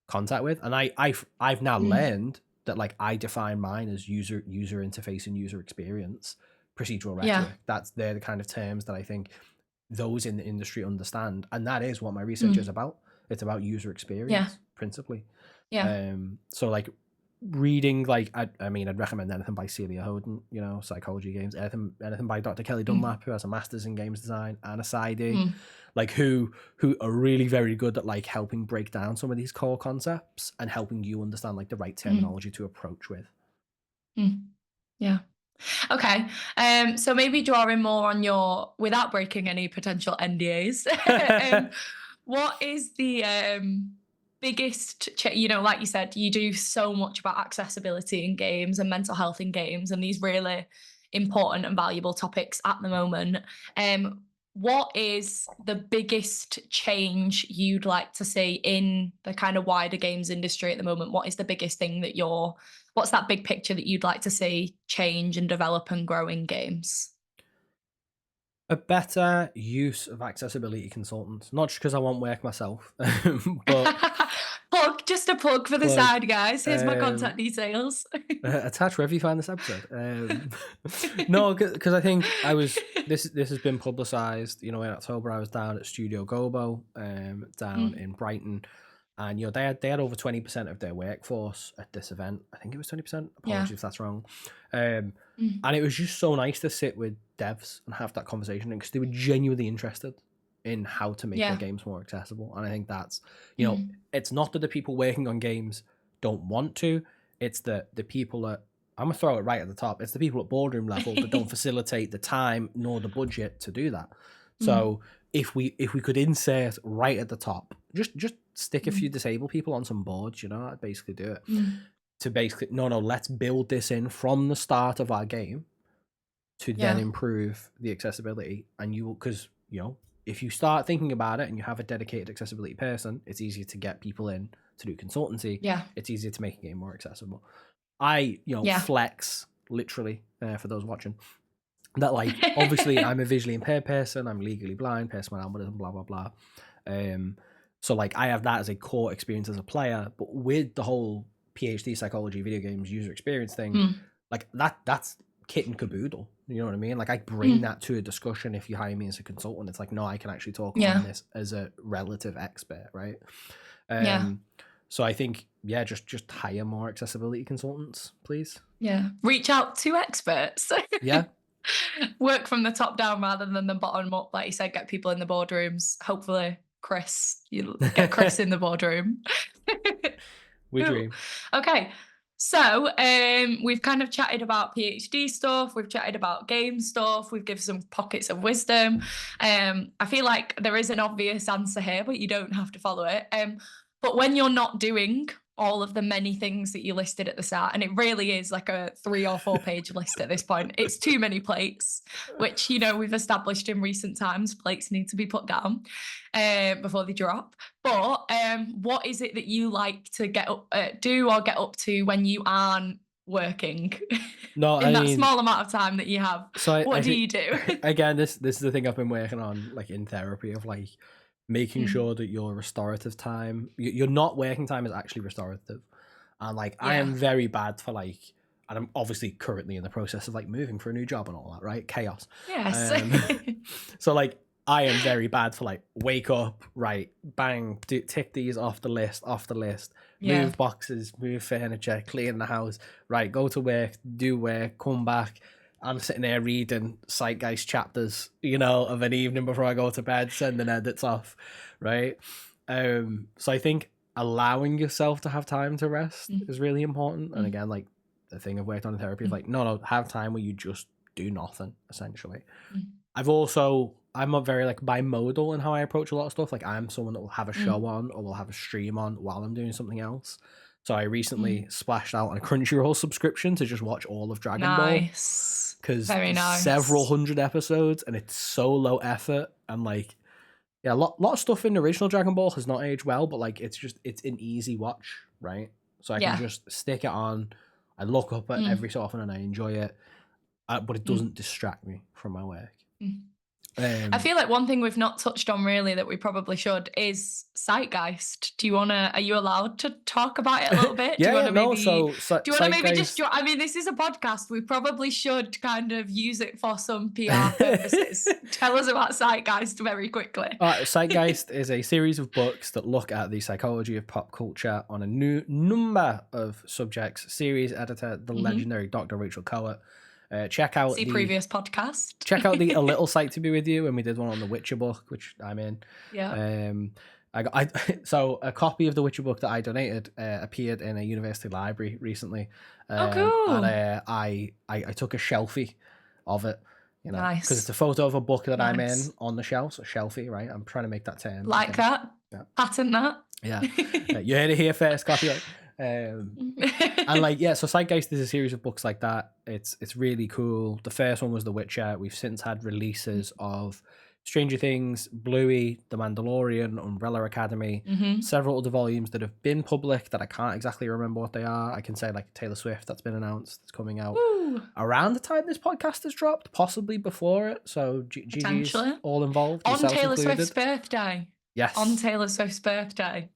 contact with. And I've now learned that like I define mine as user interface and user experience, procedural rhetoric. They're the kind of terms that I think those in the industry understand, and that is what my research is about. It's about user experience principally. So like reading, like I'd recommend anything by Celia Hoden, psychology games, anything by Dr. Kelly Dunlap, who has a master's in games design and a PsyD, like who are really very good at like helping break down some of these core concepts and helping you understand like the right terminology to approach with. Okay. So maybe drawing more on your, without breaking any potential NDAs, what is the biggest, like you said, you do so much about accessibility in games and mental health in games, and these really important and valuable topics at the moment. What is the biggest change you'd like to see in the kind of wider games industry at the moment? What is the biggest thing that what's that big picture that you'd like to see change and develop and grow in games? A better use of accessibility consultants, not just because I want work myself, but just a plug for the Plug. side, guys. Here's my contact details. Attach wherever you find this episode. No, because I think this has been publicised. You know, in October I was down at Studio Gobo, down in Brighton, and you know they had over 20% of their workforce at this event. I think it was 20%. Apologies if that's wrong. And it was just so nice to sit with devs and have that conversation because they were genuinely interested in how to make their games more accessible. And I think that's, you know, it's not that the people working on games don't want to, it's that the people that, I'm gonna throw it right at the top, it's the people at boardroom level that don't facilitate the time nor the budget to do that. So if we could insert right at the top, just stick a few disabled people on some boards, you know, I'd basically do it. To basically, no, let's build this in from the start of our game to then improve the accessibility. And you will, because, you know, if you start thinking about it and you have a dedicated accessibility person, it's easier to get people in to do consultancy. It's easier to make a game more accessible. I, you know, flex literally for those watching that, like, obviously I'm a visually impaired person, I'm legally blind, personal albinism, blah blah blah. So like I have that as a core experience as a player, but with the whole PhD psychology video games user experience thing, like that's kit and caboodle. You know what I mean? Like I bring that to a discussion. If you hire me as a consultant, it's like, no, I can actually talk on this as a relative expert, right? So I think, just hire more accessibility consultants, please. Reach out to experts. Work from the top down rather than the bottom up. Like you said, get people in the boardrooms. Hopefully, you'll get Chris in the boardroom. We dream. Okay. So we've kind of chatted about PhD stuff, we've chatted about game stuff, we've given some pockets of wisdom. I feel like there is an obvious answer here, but you don't have to follow it. But when you're not doing all of the many things that you listed at the start, and it really is like a 3 or 4 page list at this point, it's too many plates, which, you know, we've established in recent times, plates need to be put down before they drop. But what is it that you like to get up to when you aren't working? No, in that small amount of time that you have? So what do you do? Again, this is the thing I've been working on, like in therapy, of like making sure that your restorative time, your not working time, is actually restorative. And like I am very bad for like, and I'm obviously currently in the process of like moving for a new job and all that, right? Chaos. Yes. So like I am very bad for like, wake up, right, bang, tick these off the list, move boxes, move furniture, clean the house, right, go to work, do work, come back. I'm sitting there reading Psyched chapters, you know, of an evening before I go to bed, sending edits off, right? So I think allowing yourself to have time to rest is really important. And again, like the thing I've worked on in therapy is like, no, have time where you just do nothing, essentially. I'm not very like bimodal in how I approach a lot of stuff. Like I'm someone that will have a show on or will have a stream on while I'm doing something else. So I recently splashed out on a Crunchyroll subscription to just watch all of Dragon Ball. Because several hundred episodes and it's so low effort, and like a lot of stuff in the original Dragon Ball has not aged well, but like it's an easy watch, right? So I can just stick it on. I look up at every so often and I enjoy it, but it doesn't distract me from my work. I feel like one thing we've not touched on really that we probably should is Zeitgeist. Are you allowed to talk about it a little bit? Do you want to maybe just, I mean, this is a podcast. We probably should kind of use it for some PR purposes. Tell us about Zeitgeist very quickly. Zeitgeist is a series of books that look at the psychology of pop culture on a new number of subjects. Series editor, the legendary Dr. Rachel Cohut. Check out the previous podcast. Check out the A Little Psyched to Be With You, and we did one on the Witcher book, which I'm in. So a copy of the Witcher book that I donated appeared in a university library recently. Cool! And I took a shelfie of it, you know, nice, because it's a photo of a book that I'm in on the shelf. So shelfie, right? I'm trying to make that term like that. Patent that. Yeah, you heard it here first. Copyright. And like, so Zeitgeist is a series of books like that. It's really cool. The first one was The Witcher. We've since had releases of Stranger Things, Bluey, The Mandalorian, Umbrella Academy, several other volumes that have been public that I can't exactly remember what they are. I can say like Taylor Swift that's been announced, it's coming out around the time this podcast has dropped, possibly before it. So GG's all involved on Taylor Swift's birthday. Yes, on Taylor Swift's birthday.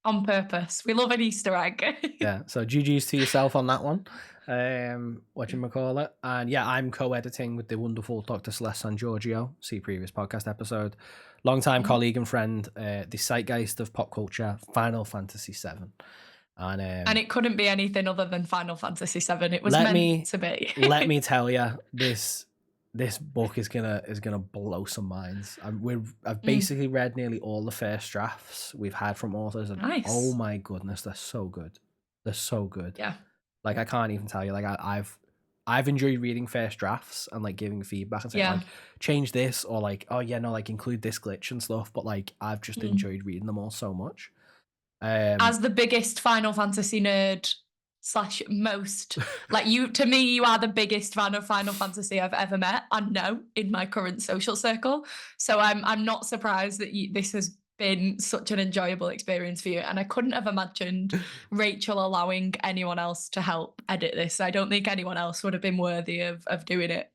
On purpose. We love an Easter egg. Yeah, so GG's to yourself on that one. Whatchamacallit. And yeah, I'm co-editing with the wonderful Dr. Celeste San Giorgio, see previous podcast episode. Longtime colleague and friend, the zeitgeist of pop culture, Final Fantasy VII. And it couldn't be anything other than Final Fantasy VII. It was to be. Let me tell you, this book is gonna blow some minds. I've basically read nearly all the first drafts we've had from authors, and nice. Oh my goodness, they're so good. They're so good. Yeah. Like, I can't even tell you. Like, I've enjoyed reading first drafts and like giving feedback and saying like, change this, or like, oh yeah, no, like include this glitch and stuff. But like, I've just enjoyed reading them all so much. As the biggest Final Fantasy nerd / most, like, to me, you are the biggest fan of Final Fantasy I've ever met and know in my current social circle. So I'm not surprised that this has been such an enjoyable experience for you. And I couldn't have imagined Rachel allowing anyone else to help edit this. I don't think anyone else would have been worthy of doing it.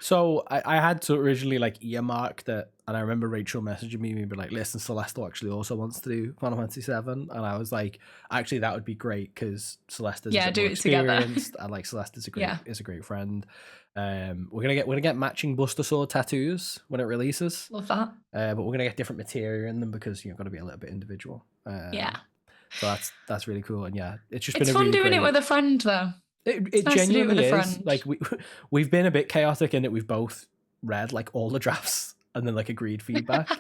So I had to originally like earmark that, and I remember Rachel messaging me and be like, listen, Celeste actually also wants to do Final Fantasy VII, and I was like, actually that would be great because Celeste is a bit more experienced, and like Celeste is a great friend. We're gonna get matching Buster Sword tattoos when it releases. Love that. But we're gonna get different material in them because you've got to be a little bit individual. So that's really cool, and yeah, it's been fun really doing it with a friend though. It nice genuinely is. Like we've been a bit chaotic in that we've both read like all the drafts and then like agreed feedback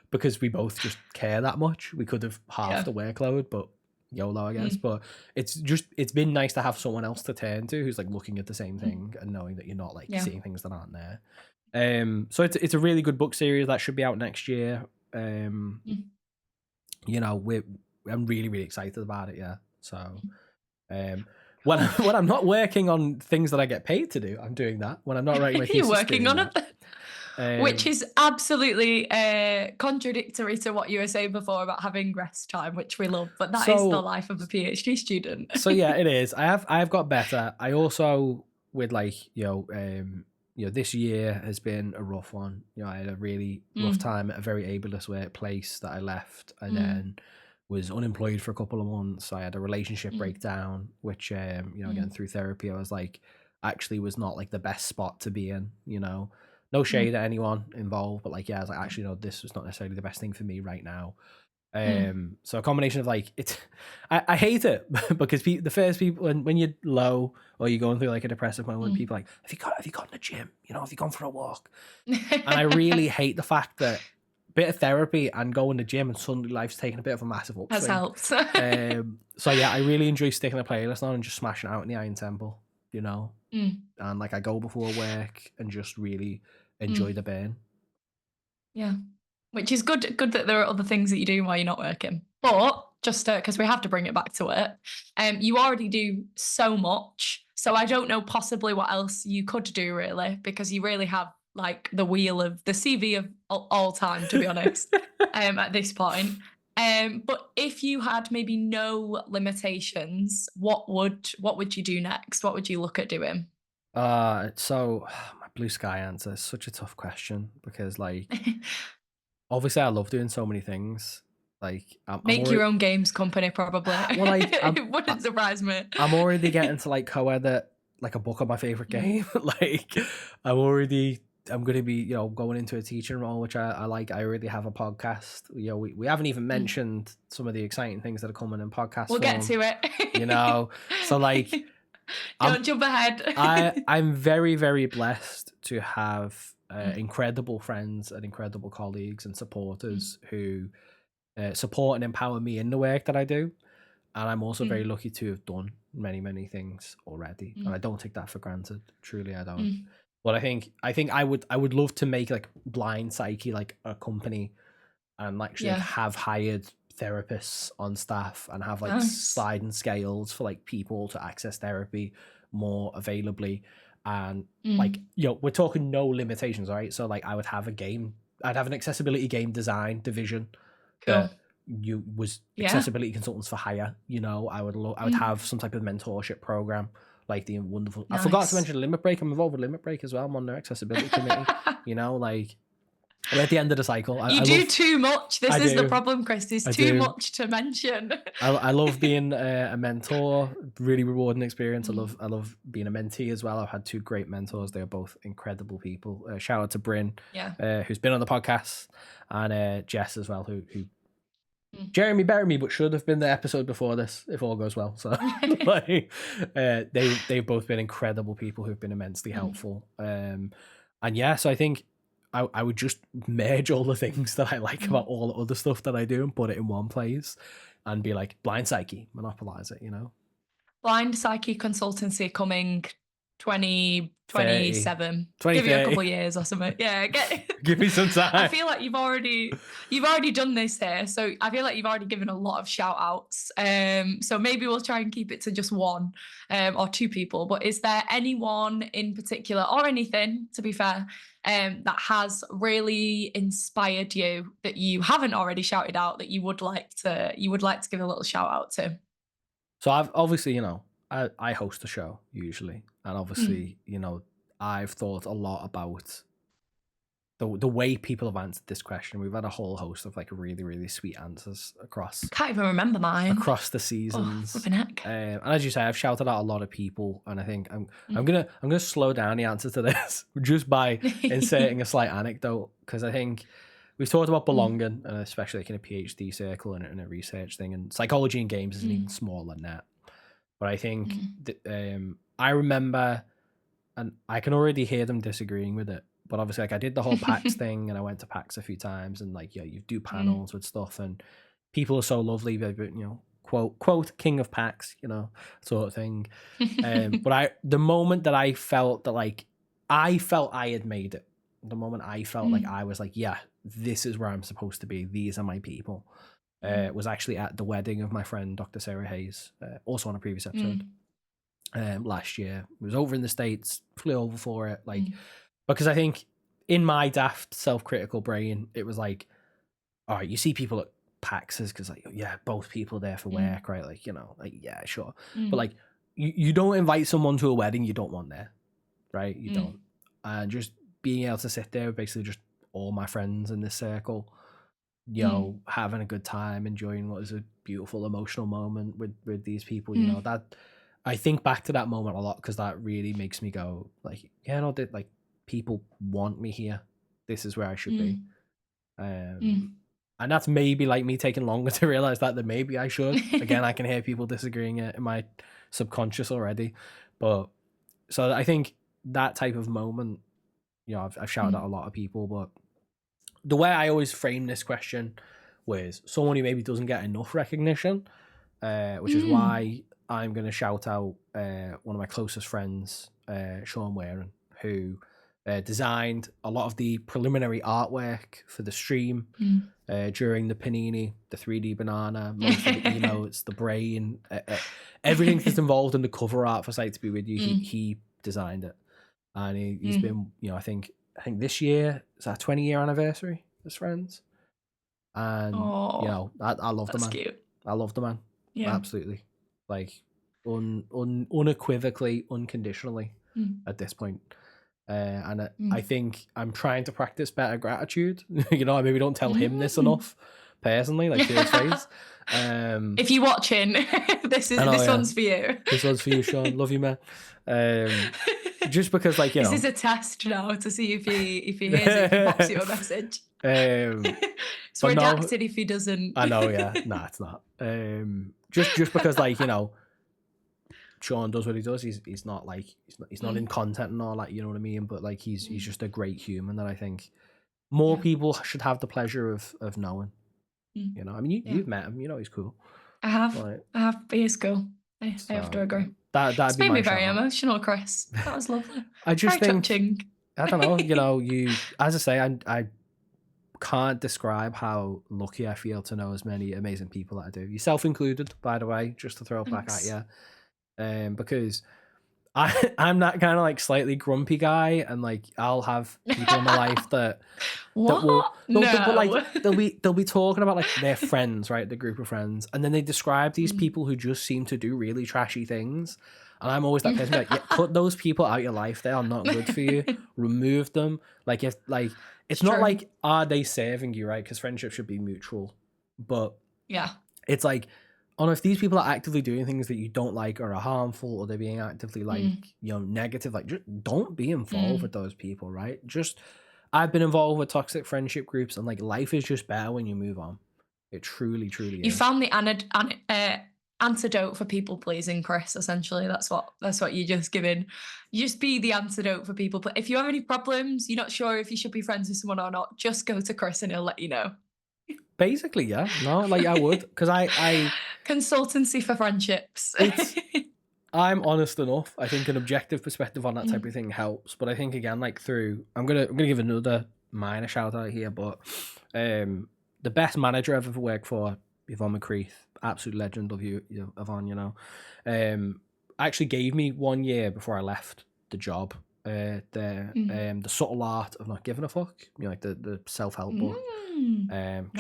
because we both just care that much. We could have halved the workload, but YOLO, I guess. But it's been nice to have someone else to turn to who's like looking at the same thing and knowing that you're not like seeing things that aren't there. So it's a really good book series that should be out next year. You know, I'm really, really excited about it. Yeah. So when I'm not working on things that I get paid to do, I'm doing that. When I'm not writing my thesis, you're working on it, which is absolutely contradictory to what you were saying before about having rest time, which we love. But that is the life of a PhD student. So yeah, it is. I've got better. I also with like this year has been a rough one. You know, I had a really rough time at a very ableist workplace that I left, and then was unemployed for a couple of months. I had a relationship breakdown, which again through therapy, I was like, actually was not like the best spot to be in. You know, no shade at anyone involved, but like, yeah, I was like, actually, no, this was not necessarily the best thing for me right now. So a combination of like I hate it because the first people when you're low or you're going through like a depressive moment, people are like, have you gone to the gym? You know, have you gone for a walk? And I really hate the fact that bit of therapy and going to the gym and suddenly life's taking a bit of a massive upswing. Has helped. So yeah, I really enjoy sticking a playlist on and just smashing out in the Iron Temple, you know, and like I go before work and just really enjoy the burn. Yeah. Which is good that there are other things that you do while you're not working. But just because we have to bring it back to work, you already do so much. So I don't know possibly what else you could do really, because you really have like the wheel of the CV of all time, to be honest, at this point. But if you had maybe no limitations, what would you do next? What would you look at doing? So my blue sky answer is such a tough question because like obviously I love doing so many things. Like make your own games company probably. Well, like it wouldn't surprise me. I'm already getting to like co-edit like a book on my favorite game. Like I'm going to be, going into a teaching role, which I like. I already have a podcast. We haven't even mentioned some of the exciting things that are coming in podcast We'll form, get to it. So like, don't jump ahead. I'm very, very blessed to have incredible friends and incredible colleagues and supporters who support and empower me in the work that I do. And I'm also very lucky to have done many, many things already. And I don't take that for granted. Truly, I don't. But I think I would love to make like Blind Psyche like a company and actually like, have hired therapists on staff and have like sliding scales for like people to access therapy more availably. And like, we're talking no limitations, right? So like I'd have an accessibility game design division that accessibility consultants for hire. I would have some type of mentorship program. Like the wonderful, I forgot to mention Limit Break. I'm involved with Limit Break as well. I'm on their accessibility committee. Like I'm at the end of the cycle. You do too much. This is the problem, Chris. There's too much to mention. I love being a mentor. Really rewarding experience. I love being a mentee as well. I've had 2 great mentors. They are both incredible people. Shout out to Bryn, who's been on the podcast, and Jess as well, who Jeremy better me, but should have been the episode before this if all goes well. So like, they've both been incredible people who've been immensely helpful. And yeah, so I think I would just merge all the things that I like about all the other stuff that I do and put it in one place and be like, Blind Psyche, monopolize it, you know? Blind Psyche consultancy coming 2027. Give you a couple of years or something. Yeah, give me some time. I feel like you've already done this here, so I feel like you've already given a lot of shout outs. So maybe we'll try and keep it to just 1 or 2 people. But is there anyone in particular, or anything to be fair, that has really inspired you that you haven't already shouted out that you would like to give a little shout out to? So I've obviously, you know, I host a show usually, and obviously, you know, I've thought a lot about the way people have answered this question. We've had a whole host of like really, really sweet answers across. Can't even remember mine across the seasons. Oh, heck. And as you say, I've shouted out a lot of people, and I think I'm gonna slow down the answer to this just by inserting a slight anecdote, because I think we've talked about belonging, and especially like in a PhD circle and a research thing, and psychology in games is an even smaller net. But I think that, I remember, and I can already hear them disagreeing with it, but obviously like I did the whole PAX thing, and I went to PAX a few times, and like, you do panels with stuff, and people are so lovely, you know, quote king of PAX, you know, sort of thing. But the moment that I felt that like I felt I had made it, the moment I felt like I was like, yeah, this is where I'm supposed to be, these are my people, was actually at the wedding of my friend Dr. Sarah Hayes, also on a previous episode, last year. It was over in the States, flew over for it, like, because I think in my daft self-critical brain, it was like, all right, you see people at PAXs because like, yeah, both people there for work, right? Like, you know, like, yeah, sure. But like, you don't invite someone to a wedding you don't want there, right? You don't. And just being able to sit there with basically just all my friends in this circle, you know, having a good time, enjoying what is a beautiful emotional moment with these people, you know, that I think back to that moment a lot, because that really makes me go like, yeah, no, like people want me here. This is where I should be. And that's maybe like me taking longer to realize that than maybe I should. Again, I can hear people disagreeing in my subconscious already. But so I think that type of moment, you know, I've shouted at a lot of people, but the way I always frame this question was someone who maybe doesn't get enough recognition, which is why I'm going to shout out one of my closest friends, Sean Waring, who designed a lot of the preliminary artwork for the stream during the Panini, the 3D banana, most of the emotes, the brain, everything that's involved in the cover art for Psyched to Be With You. He designed it, and he's been, you know, I think this year is our 20-year anniversary as friends, and you know, I love the man. Cute. I love the man. Yeah, absolutely, like unequivocally, unconditionally at this point. And I think I'm trying to practice better gratitude. You know, I maybe don't tell him this enough personally, like to his face. If you're watching, this one's for you. This one's for you, Sean. Love you, man. Just because, like, you know, this is a test now to see if he hears it, if he pops you a message. It's redacted if he doesn't. I know, yeah. Nah, it's not. Just because, like, you know, Sean does what he does. He's not like he's not in content and all that, you know what I mean? But like he's just a great human that I think more people should have the pleasure of knowing. You know, I mean, you've met him, you know, he's cool. I have. Like, he is cool. I have to agree. It's made me very emotional, Chris. That was lovely. I just very think touching. I don't know. You know, as I say, I can't describe how lucky I feel to know as many amazing people that I do. Yourself included, by the way, just to throw it back at you. Because I'm that kind of like slightly grumpy guy, and like I'll have people in my life that will but like they'll be talking about like their friends, right, the group of friends, and then they describe these people who just seem to do really trashy things, And I'm always that person like, yeah, cut those people out your life. They are not good for you. Remove them. Like if like it's not True. like are they serving you, right? Because friendship should be mutual. But Yeah. it's like, oh no, if these people are actively doing things that you don't like or are harmful, or they're being actively like, you know, negative, like just don't be involved with those people, right? Just I've been involved with toxic friendship groups, and like life is just better when you move on. It truly, truly You is. found the antidote for people pleasing, Chris. Essentially, that's what you're just giving. You just be the antidote for people. But if you have any problems, you're not sure if you should be friends with someone or not, just go to Chris and he'll let you know. Basically, yeah. No, like I would, because I Consultancy for friendships. it's I'm honest enough. I think an objective perspective on that type of thing helps. But I think again, like through I'm gonna give another minor shout out here, but the best manager I've ever worked for, Yvonne McCreath, absolute legend of you, Yvonne, you know. Actually gave me 1 year before I left the job. The subtle art of not giving a fuck, you know, like the self-help book.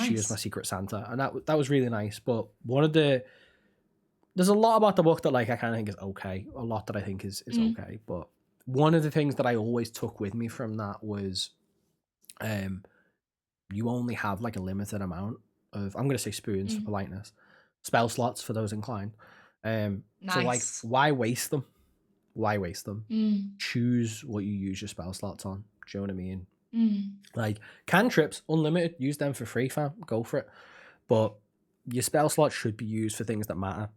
She was my secret Santa, and that was really nice. But there's a lot about the book that like I kind of think is okay, a lot that I think is okay. But one of the things that I always took with me from that was, you only have like a limited amount of, I'm going to say spoons for politeness, spell slots for those inclined. So like, why waste them? Why waste them? Choose what you use your spell slots on. Do you know what I mean? Like cantrips, unlimited, use them for free, fam. Go for it. But your spell slots should be used for things that matter.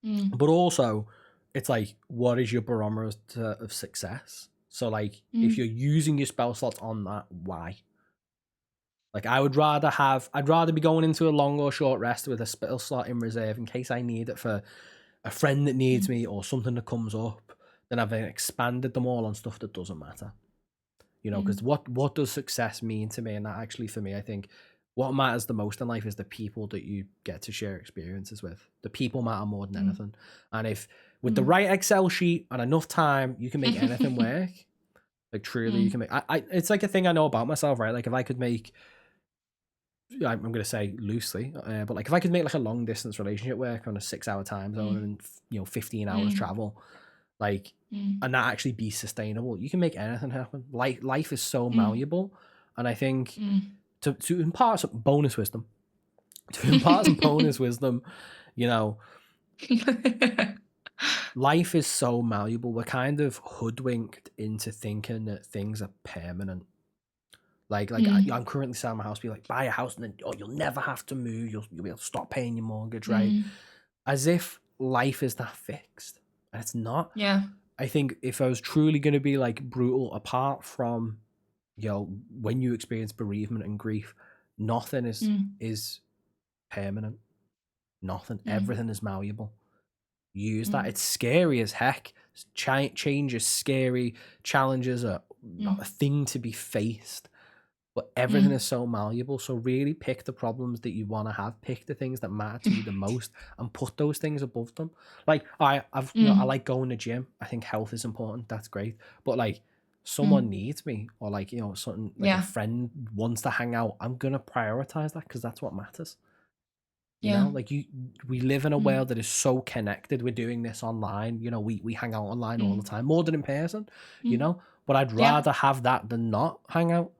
But also, it's like, what is your barometer of success? So like, if you're using your spell slots on that, why? Like I'd rather be going into a long or short rest with a spell slot in reserve in case I need it for a friend that needs me or something that comes up, than I've expanded them all on stuff that doesn't matter. You know, because what does success mean to me? And that actually, for me, I think what matters the most in life is the people that you get to share experiences with. The people matter more than anything. And if with the right Excel sheet and enough time, you can make anything work. Like truly, you can make. It's like a thing I know about myself, right? Like if I could make, I'm going to say loosely, but like if I could make like a long distance relationship work on a 6-hour time zone and, you know, 15 hours travel, like, and that actually be sustainable, you can make anything happen. Like life is so malleable. And I think to impart some bonus wisdom, you know, life is so malleable. We're kind of hoodwinked into thinking that things are permanent. Like I'm currently selling my house. Be like, buy a house and then you'll never have to move. You'll be able to stop paying your mortgage, right? As if life is that fixed, and it's not. Yeah. I think if I was truly going to be like brutal, apart from, you know, when you experience bereavement and grief, nothing is permanent. Nothing. Everything is malleable. Use that. It's scary as heck. Change is scary. Challenges are not a thing to be faced. But everything is so malleable. So really pick the problems that you want to have. Pick the things that matter to you the most and put those things above them. Like I've you know, I like going to gym. I think health is important. That's great. But like someone needs me, or like, you know, something like a friend wants to hang out, I'm gonna prioritize that because that's what matters. You know, like we live in a world that is so connected. We're doing this online. You know, we hang out online all the time, more than in person, you know, but I'd rather have that than not hang out.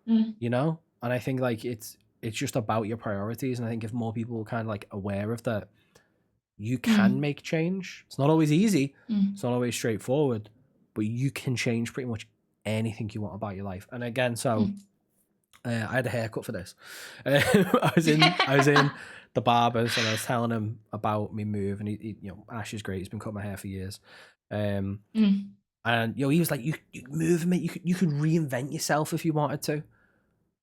You know, and I think like it's just about your priorities. And I think if more people were kind of like aware of that, you can make change. It's not always easy. It's not always straightforward, but you can change pretty much anything you want about your life. And again, so I had a haircut for this. I was in the barber's and I was telling him about me move, and he you know, Ash is great. He's been cutting my hair for years. And you know, he was like, you move, mate. You could reinvent yourself if you wanted to.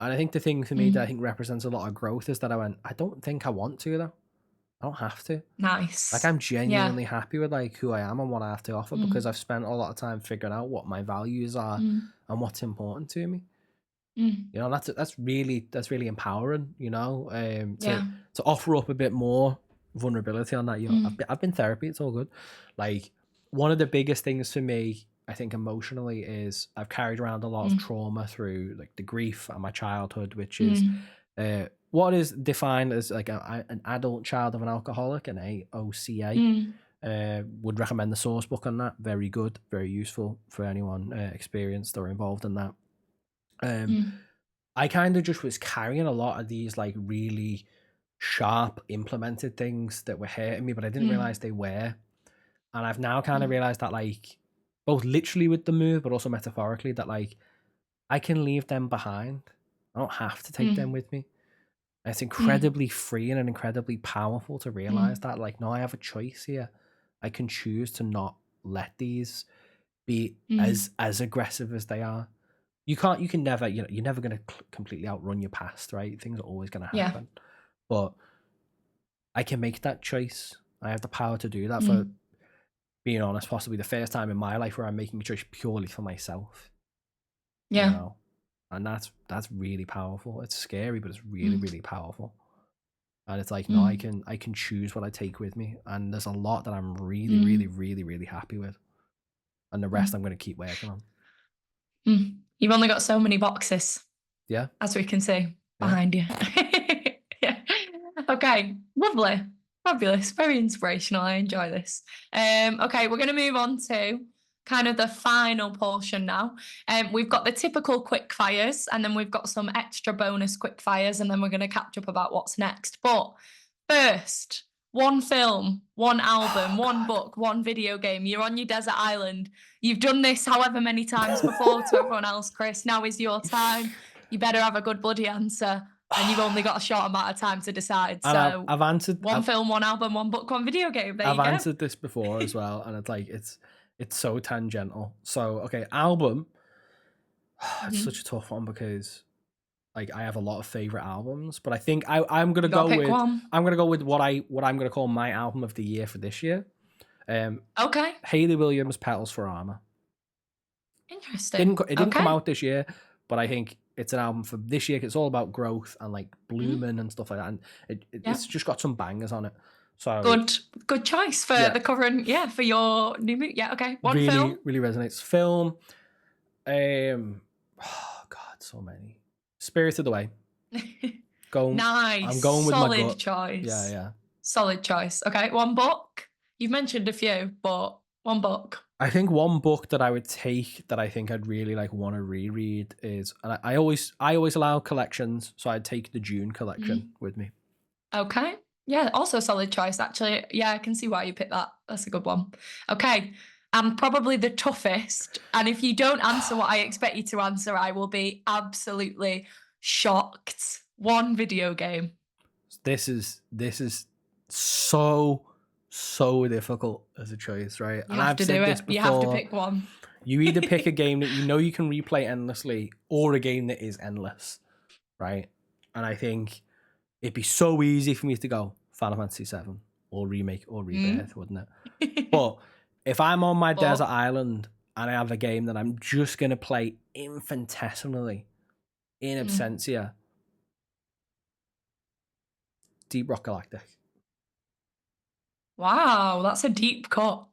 And I think the thing for me that I think represents a lot of growth is that I went, I don't think I want to though. I don't have to. Nice. Like I'm genuinely happy with like who I am and what I have to offer because I've spent a lot of time figuring out what my values are and what's important to me. You know, that's really empowering. You know, to offer up a bit more vulnerability on that. You know, I've been therapy. It's all good. Like one of the biggest things for me, I think emotionally, is I've carried around a lot of trauma through like the grief and my childhood, which is what is defined as like an adult child of an alcoholic, an AOCA. Would recommend the source book on that. Very good, very useful for anyone experienced or involved in that. I kind of just was carrying a lot of these like really sharp implemented things that were hurting me, but I didn't realize they were. And I've now kind of realized that, like, both literally with the move, but also metaphorically, that like I can leave them behind. I don't have to take them with me. And it's incredibly freeing and incredibly powerful to realize that, like, no, I have a choice here. I can choose to not let these be as aggressive as they are. You can never, you're never going to completely outrun your past, right? Things are always going to happen. But I can make that choice. I have the power to do that for, being honest, possibly the first time in my life where I'm making a choice purely for myself. Yeah. You know? And that's really powerful. It's scary, but it's really, really powerful. And it's like, no, I can choose what I take with me. And there's a lot that I'm really, really, really, really happy with. And the rest I'm going to keep working on. You've only got so many boxes. Yeah. As we can see behind you. Yeah. Okay. Lovely. Fabulous. Very inspirational. I enjoy this. Okay, we're going to move on to kind of the final portion now. We've got the typical quick fires, and then we've got some extra bonus quick fires, and then we're going to catch up about what's next. But first, one film, one album, one book, one video game. You're on your desert island. You've done this however many times before to everyone else, Chris. Now is your time. You better have a good bloody answer. And you've only got a short amount of time to decide. And so I've answered one film, one album, one book, one video game. There you go. I've answered this before as well, and it's like it's so tangential. So okay, album. It's such a tough one because like I have a lot of favorite albums, but I think I'm gonna go with one. I'm gonna go with what I'm gonna call my album of the year for this year. Okay. Hayley Williams, Petals for Armor. Interesting. It didn't come out this year, but I think it's an album for this year. It's all about growth and like blooming and stuff like that, and it's just got some bangers on it. So good choice for the current for your new movie. Yeah, okay. One really, film really resonates. Film. Oh God, so many. Spirited Away. Nice. I'm going with solid my gut. Choice. Yeah. Solid choice. Okay, one book. You've mentioned a few, but one book. I think one book that I would take that I think I'd really like want to reread is, and I always allow collections, so I'd take the Dune collection with me. Okay. Yeah, also a solid choice, actually. Yeah, I can see why you picked that. That's a good one. Okay. I'm probably the toughest. And if you don't answer what I expect you to answer, I will be absolutely shocked. One video game. This is so difficult as a choice, right? You have to do it. You have to pick one. You either pick a game that you know you can replay endlessly or a game that is endless, right? And I think it'd be so easy for me to go Final Fantasy VII or Remake or Rebirth, wouldn't it? But if I'm on my desert island and I have a game that I'm just going to play infinitesimally, in absentia, Deep Rock Galactic. Wow, that's a deep cut.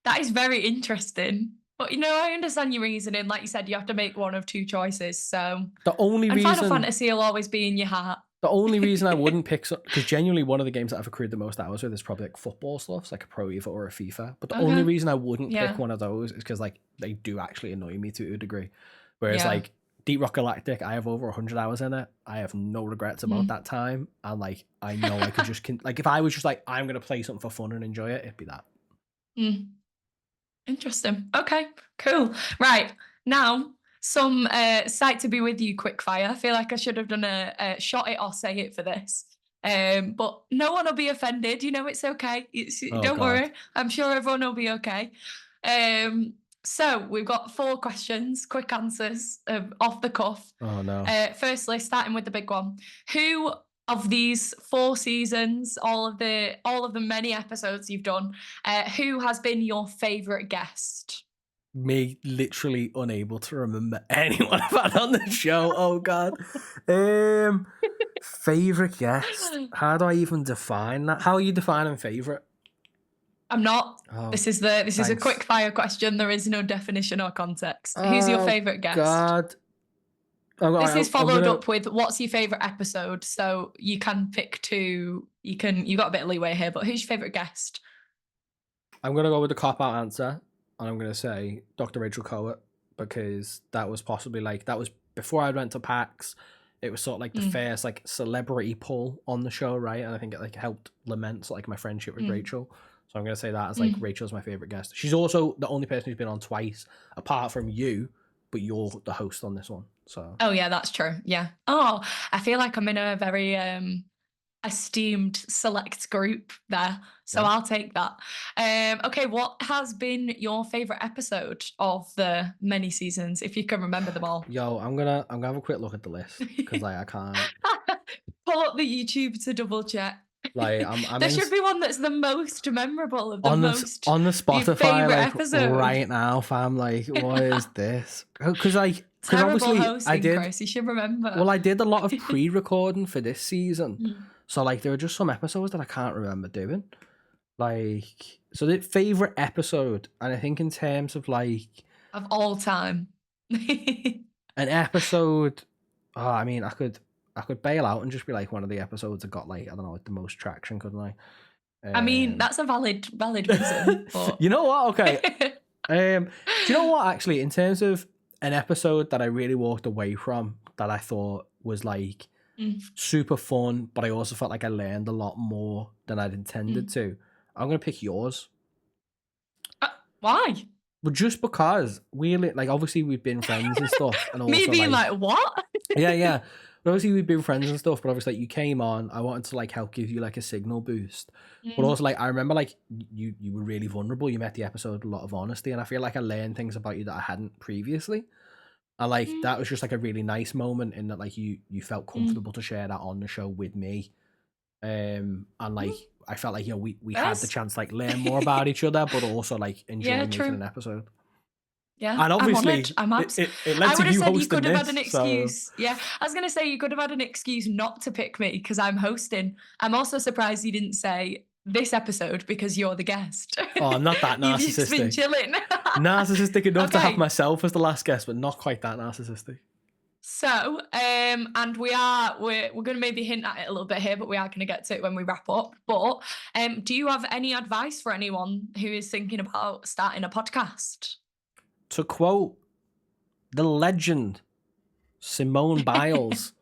That is very interesting. But, I understand your reasoning. Like you said, you have to make one of two choices. So the only reason Final Fantasy will always be in your heart. The only reason I wouldn't pick, because genuinely one of the games that I've accrued the most hours with is probably like football stuff, like a Pro Evo or a FIFA. But the only reason I wouldn't pick one of those is because like they do actually annoy me to a degree. Whereas like Deep Rock Galactic, I have over 100 hours in it. I have no regrets about that time, and like I know I could just like if I was just like I'm gonna play something for fun and enjoy it, it'd be that. Interesting. Okay, cool. Right now. Some Psyched to be with you quickfire. I feel like I should have done a shot it or say it for this. But no one will be offended. It's okay. Don't worry. I'm sure everyone will be okay. So we've got 4 questions, quick answers off the cuff. Oh no. Firstly, starting with the big one. Who of these 4 seasons, all of the many episodes you've done, who has been your favourite guest? Me literally unable to remember anyone I've had on the show. Oh god. Favorite guest. How do I even define that? How are you defining favorite? I'm not. This is a quick fire question. There is no definition or context. Who's your favorite guest? God. This is followed up with what's your favorite episode. So you can pick 2. You got a bit of leeway here, but who's your favorite guest? I'm gonna go with the cop-out answer, and I'm gonna say Dr. Rachel Coet, because that was possibly like, that was before I went to PAX. It was sort of like the first like celebrity pull on the show, right? And I think it like helped lament like my friendship with Rachel. So I'm gonna say that as like Rachel's my favorite guest. She's also the only person who's been on twice, apart from you, but you're the host on this one. So Oh yeah, that's true. Yeah. Oh, I feel like I'm in a very esteemed select group there. So yeah. I'll take that. Okay, what has been your favorite episode of the many seasons, if you can remember them all? Yo, I'm gonna have a quick look at the list, because like I can't. Pull up the YouTube to double check. Like I'm There in, should be one that's the most memorable of the on the most on the your Spotify favorite like episode. right now, fam. Like, what is this? Because Terrible obviously hosting, I did. Chris. You should remember. Well, I did a lot of pre-recording for this season, so like there are just some episodes that I can't remember doing. Like, so the favorite episode, and I think in terms of like of all time. an episode, I mean, I could bail out and just be like one of the episodes that got like, I don't know, like the most traction, couldn't I? I mean, that's a valid reason. But... You know what? Okay. Do you know what? Actually, in terms of an episode that I really walked away from, that I thought was like super fun, but I also felt like I learned a lot more than I'd intended to, I'm gonna pick yours. Why? Well, just because we like, obviously we've been friends and stuff, and also me being like what? yeah. But obviously we've been friends and stuff, but obviously like you came on, I wanted to like help give you like a signal boost. But also like I remember like you were really vulnerable. You met the episode with a lot of honesty, and I feel like I learned things about you that I hadn't previously. And like that was just like a really nice moment in that like you felt comfortable to share that on the show with me. And like I felt like, you know, we had the chance to like learn more about each other, but also like enjoy making an episode. Yeah, and obviously I'm it led to you hosting you could have had an this, excuse. so... Yeah, I was gonna say you could have had an excuse not to pick me because I'm hosting. I'm also surprised you didn't say this episode because you're the guest. Oh, I'm not that narcissistic. You've just been chilling. Narcissistic enough to have myself as the last guest, but not quite that narcissistic. So, and we're going to maybe hint at it a little bit here, but we are going to get to it when we wrap up. But do you have any advice for anyone who is thinking about starting a podcast? To quote the legend Simone Biles,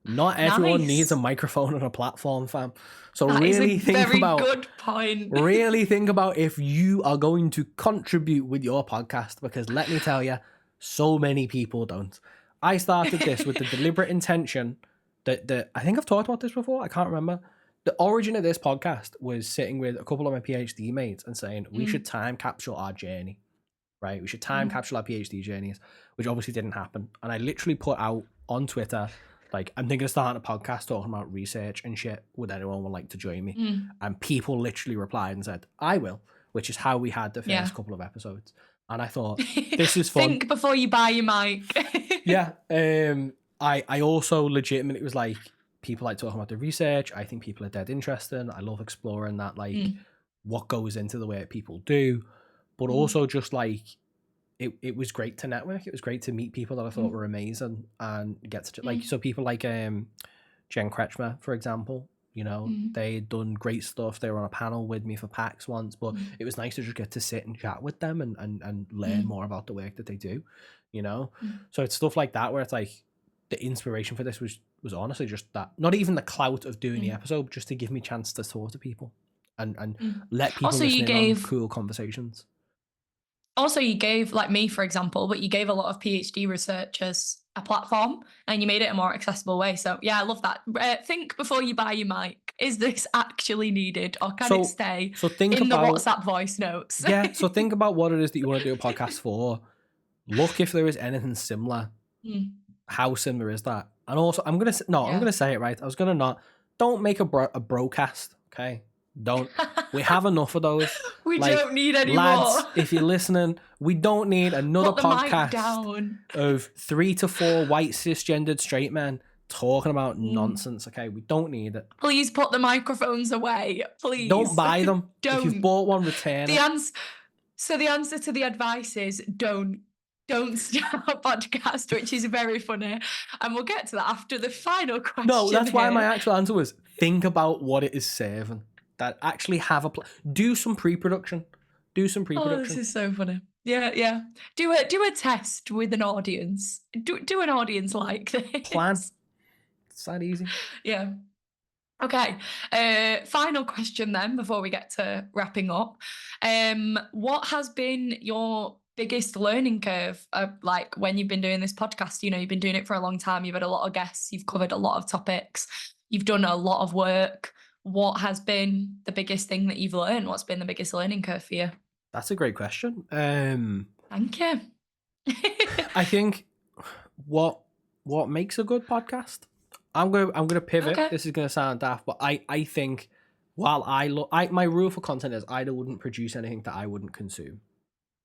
not everyone needs a microphone and a platform, fam. So that really think about good point. Really think about if you are going to contribute with your podcast, because let me tell you, so many people don't. I started this with the deliberate intention that I think I've talked about this before. I can't remember. The origin of this podcast was sitting with a couple of my PhD mates and saying we should time capsule our journey, right? We should time capsule our PhD journeys, which obviously didn't happen. And I literally put out on Twitter, like, I'm thinking of starting a podcast talking about research and shit. Would anyone would like to join me? And people literally replied and said, I will, which is how we had the first couple of episodes. And I thought, this is fun. Think before you buy your mic. Yeah. I also legitimately was like, people like talking about the research. I think people are dead interesting. I love exploring that, like, what goes into the work people do. But also just like, it was great to network. It was great to meet people that I thought were amazing and get to, like, so people like Jen Kretschmer, for example. You know, they'd done great stuff. They were on a panel with me for PAX once, but it was nice to just get to sit and chat with them and learn more about the work that they do, you know? So it's stuff like that where it's like the inspiration for this was honestly just that, not even the clout of doing the episode, just to give me a chance to talk to people and let people also, listen in on cool conversations. Also, you gave, like me, for example, but you gave a lot of PhD researchers a platform and you made it a more accessible way. So yeah, I love that. Think before you buy your mic. Is this actually needed, or can it stay in the WhatsApp voice notes? Yeah, so think about what it is that you want to do a podcast for. Look if there is anything similar. How similar is that? And also, I'm going to say it right. I was going to not. Don't make a broadcast, okay? Don't. We have enough of those. We don't need any lads, more. If you're listening, we don't need another podcast of 3 to 4 white cisgendered straight men talking about nonsense. Okay, we don't need it. Please put the microphones away. Please don't buy them. If you've bought one, return it. So the answer to the advice is don't start a podcast, which is very funny, and we'll get to that after the final question. No, that's why my actual answer was think about what it is serving. That actually have do some pre-production. do some Oh, pre-production. this is so funny. Yeah. Do a test with an audience. Do an audience like this. Plan. It's that easy. Yeah. Okay. Final question then before we get to wrapping up. What has been your biggest learning curve like when you've been doing this podcast? You know, you've been doing it for a long time. You've had a lot of guests. You've covered a lot of topics. You've done a lot of work. What has been the biggest thing that you've learned? What's been the biggest learning curve for you? That's a great question. Thank you. I think what makes a good podcast. I'm gonna pivot. Okay. This is gonna sound daft, but I think while my rule for content is I wouldn't produce anything that I wouldn't consume.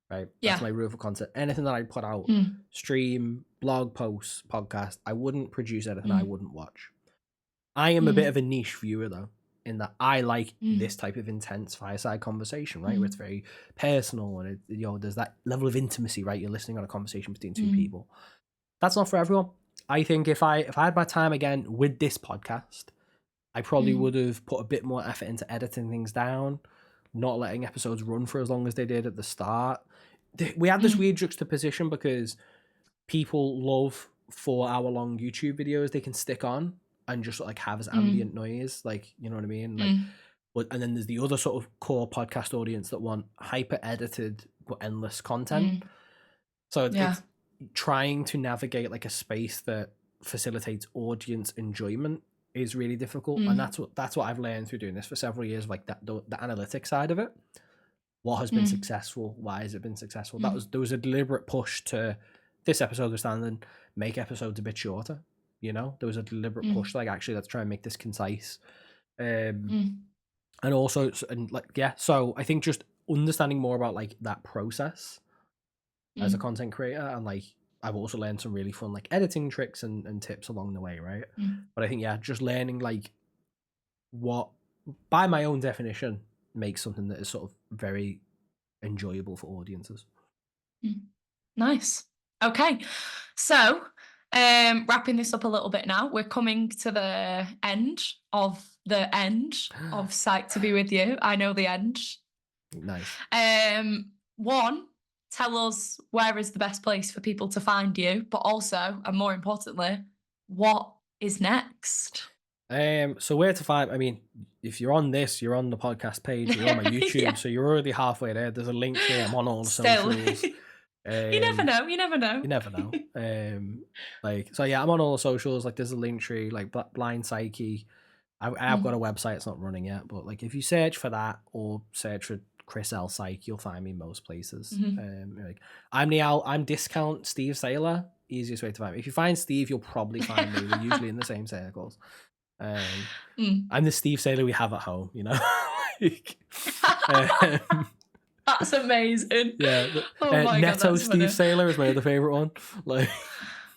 Right. That's Yeah. my rule for content. Anything that I put out, stream, blog posts, podcast, I wouldn't produce anything I wouldn't watch. I am a bit of a niche viewer though, in that I like this type of intense fireside conversation, right? Where it's very personal and there's that level of intimacy, right? You're listening on a conversation between two people. That's not for everyone. I think if I had my time again with this podcast, I probably would have put a bit more effort into editing things down, not letting episodes run for as long as they did at the start. We had this weird juxtaposition because people love 4-hour-long YouTube videos they can stick on and just like have as ambient noise, like, you know what I mean? Like, and then there's the other sort of core podcast audience that want hyper edited but endless content. So it's trying to navigate like a space that facilitates audience enjoyment is really difficult, and that's what I've learned through doing this for several years, like the analytic side of it. What has been successful? Why has it been successful? There was a deliberate push to this episode of standing, make episodes a bit shorter. You know, there was a deliberate push, like actually let's try and make this concise, and also so I think just understanding more about like that process as a content creator, and like I've also learned some really fun like editing tricks and tips along the way, right? But I think just learning like what, by my own definition, makes something that is sort of very enjoyable for audiences. Nice. Okay, so wrapping this up a little bit now, we're coming to the end of Psyched to be with you. I know the end. Nice. One, tell us where is the best place for people to find you, but also, and more importantly, what is next? So where to find? I mean, if you're on this, you're on the podcast page, you're on my YouTube, so you're already halfway there. There's a link here. I'm on all the socials. You never know. You never know. Like, so yeah, I'm on all the socials. Like, there's a link tree, like Blind Psyche. I've got a website. It's not running yet, but like, if you search for that or search for Chris L Psych, you'll find me most places. Like, I'm discount Steve Saylor. Easiest way to find me. If you find Steve, you'll probably find me. We're usually in the same circles. I'm the Steve Saylor we have at home, you know. That's amazing. Yeah. Oh my Netto God, Steve Saylor is my other favorite one. Like,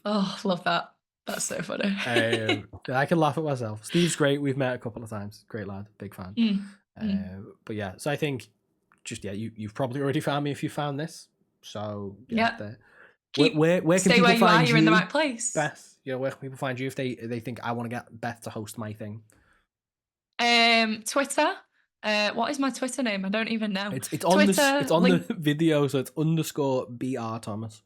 oh, love that. That's so funny. I can laugh at myself. Steve's great. We've met a couple of times. Great lad. Big fan. But yeah, so I think just you've probably already found me if you found this. So yeah. Where can stay people where you find are, you're in the right place. Beth, you know, where can people find you if they think I want to get Beth to host my thing? Twitter. What is my Twitter name? I don't even know. It's on the video, so it's _BR Thomas.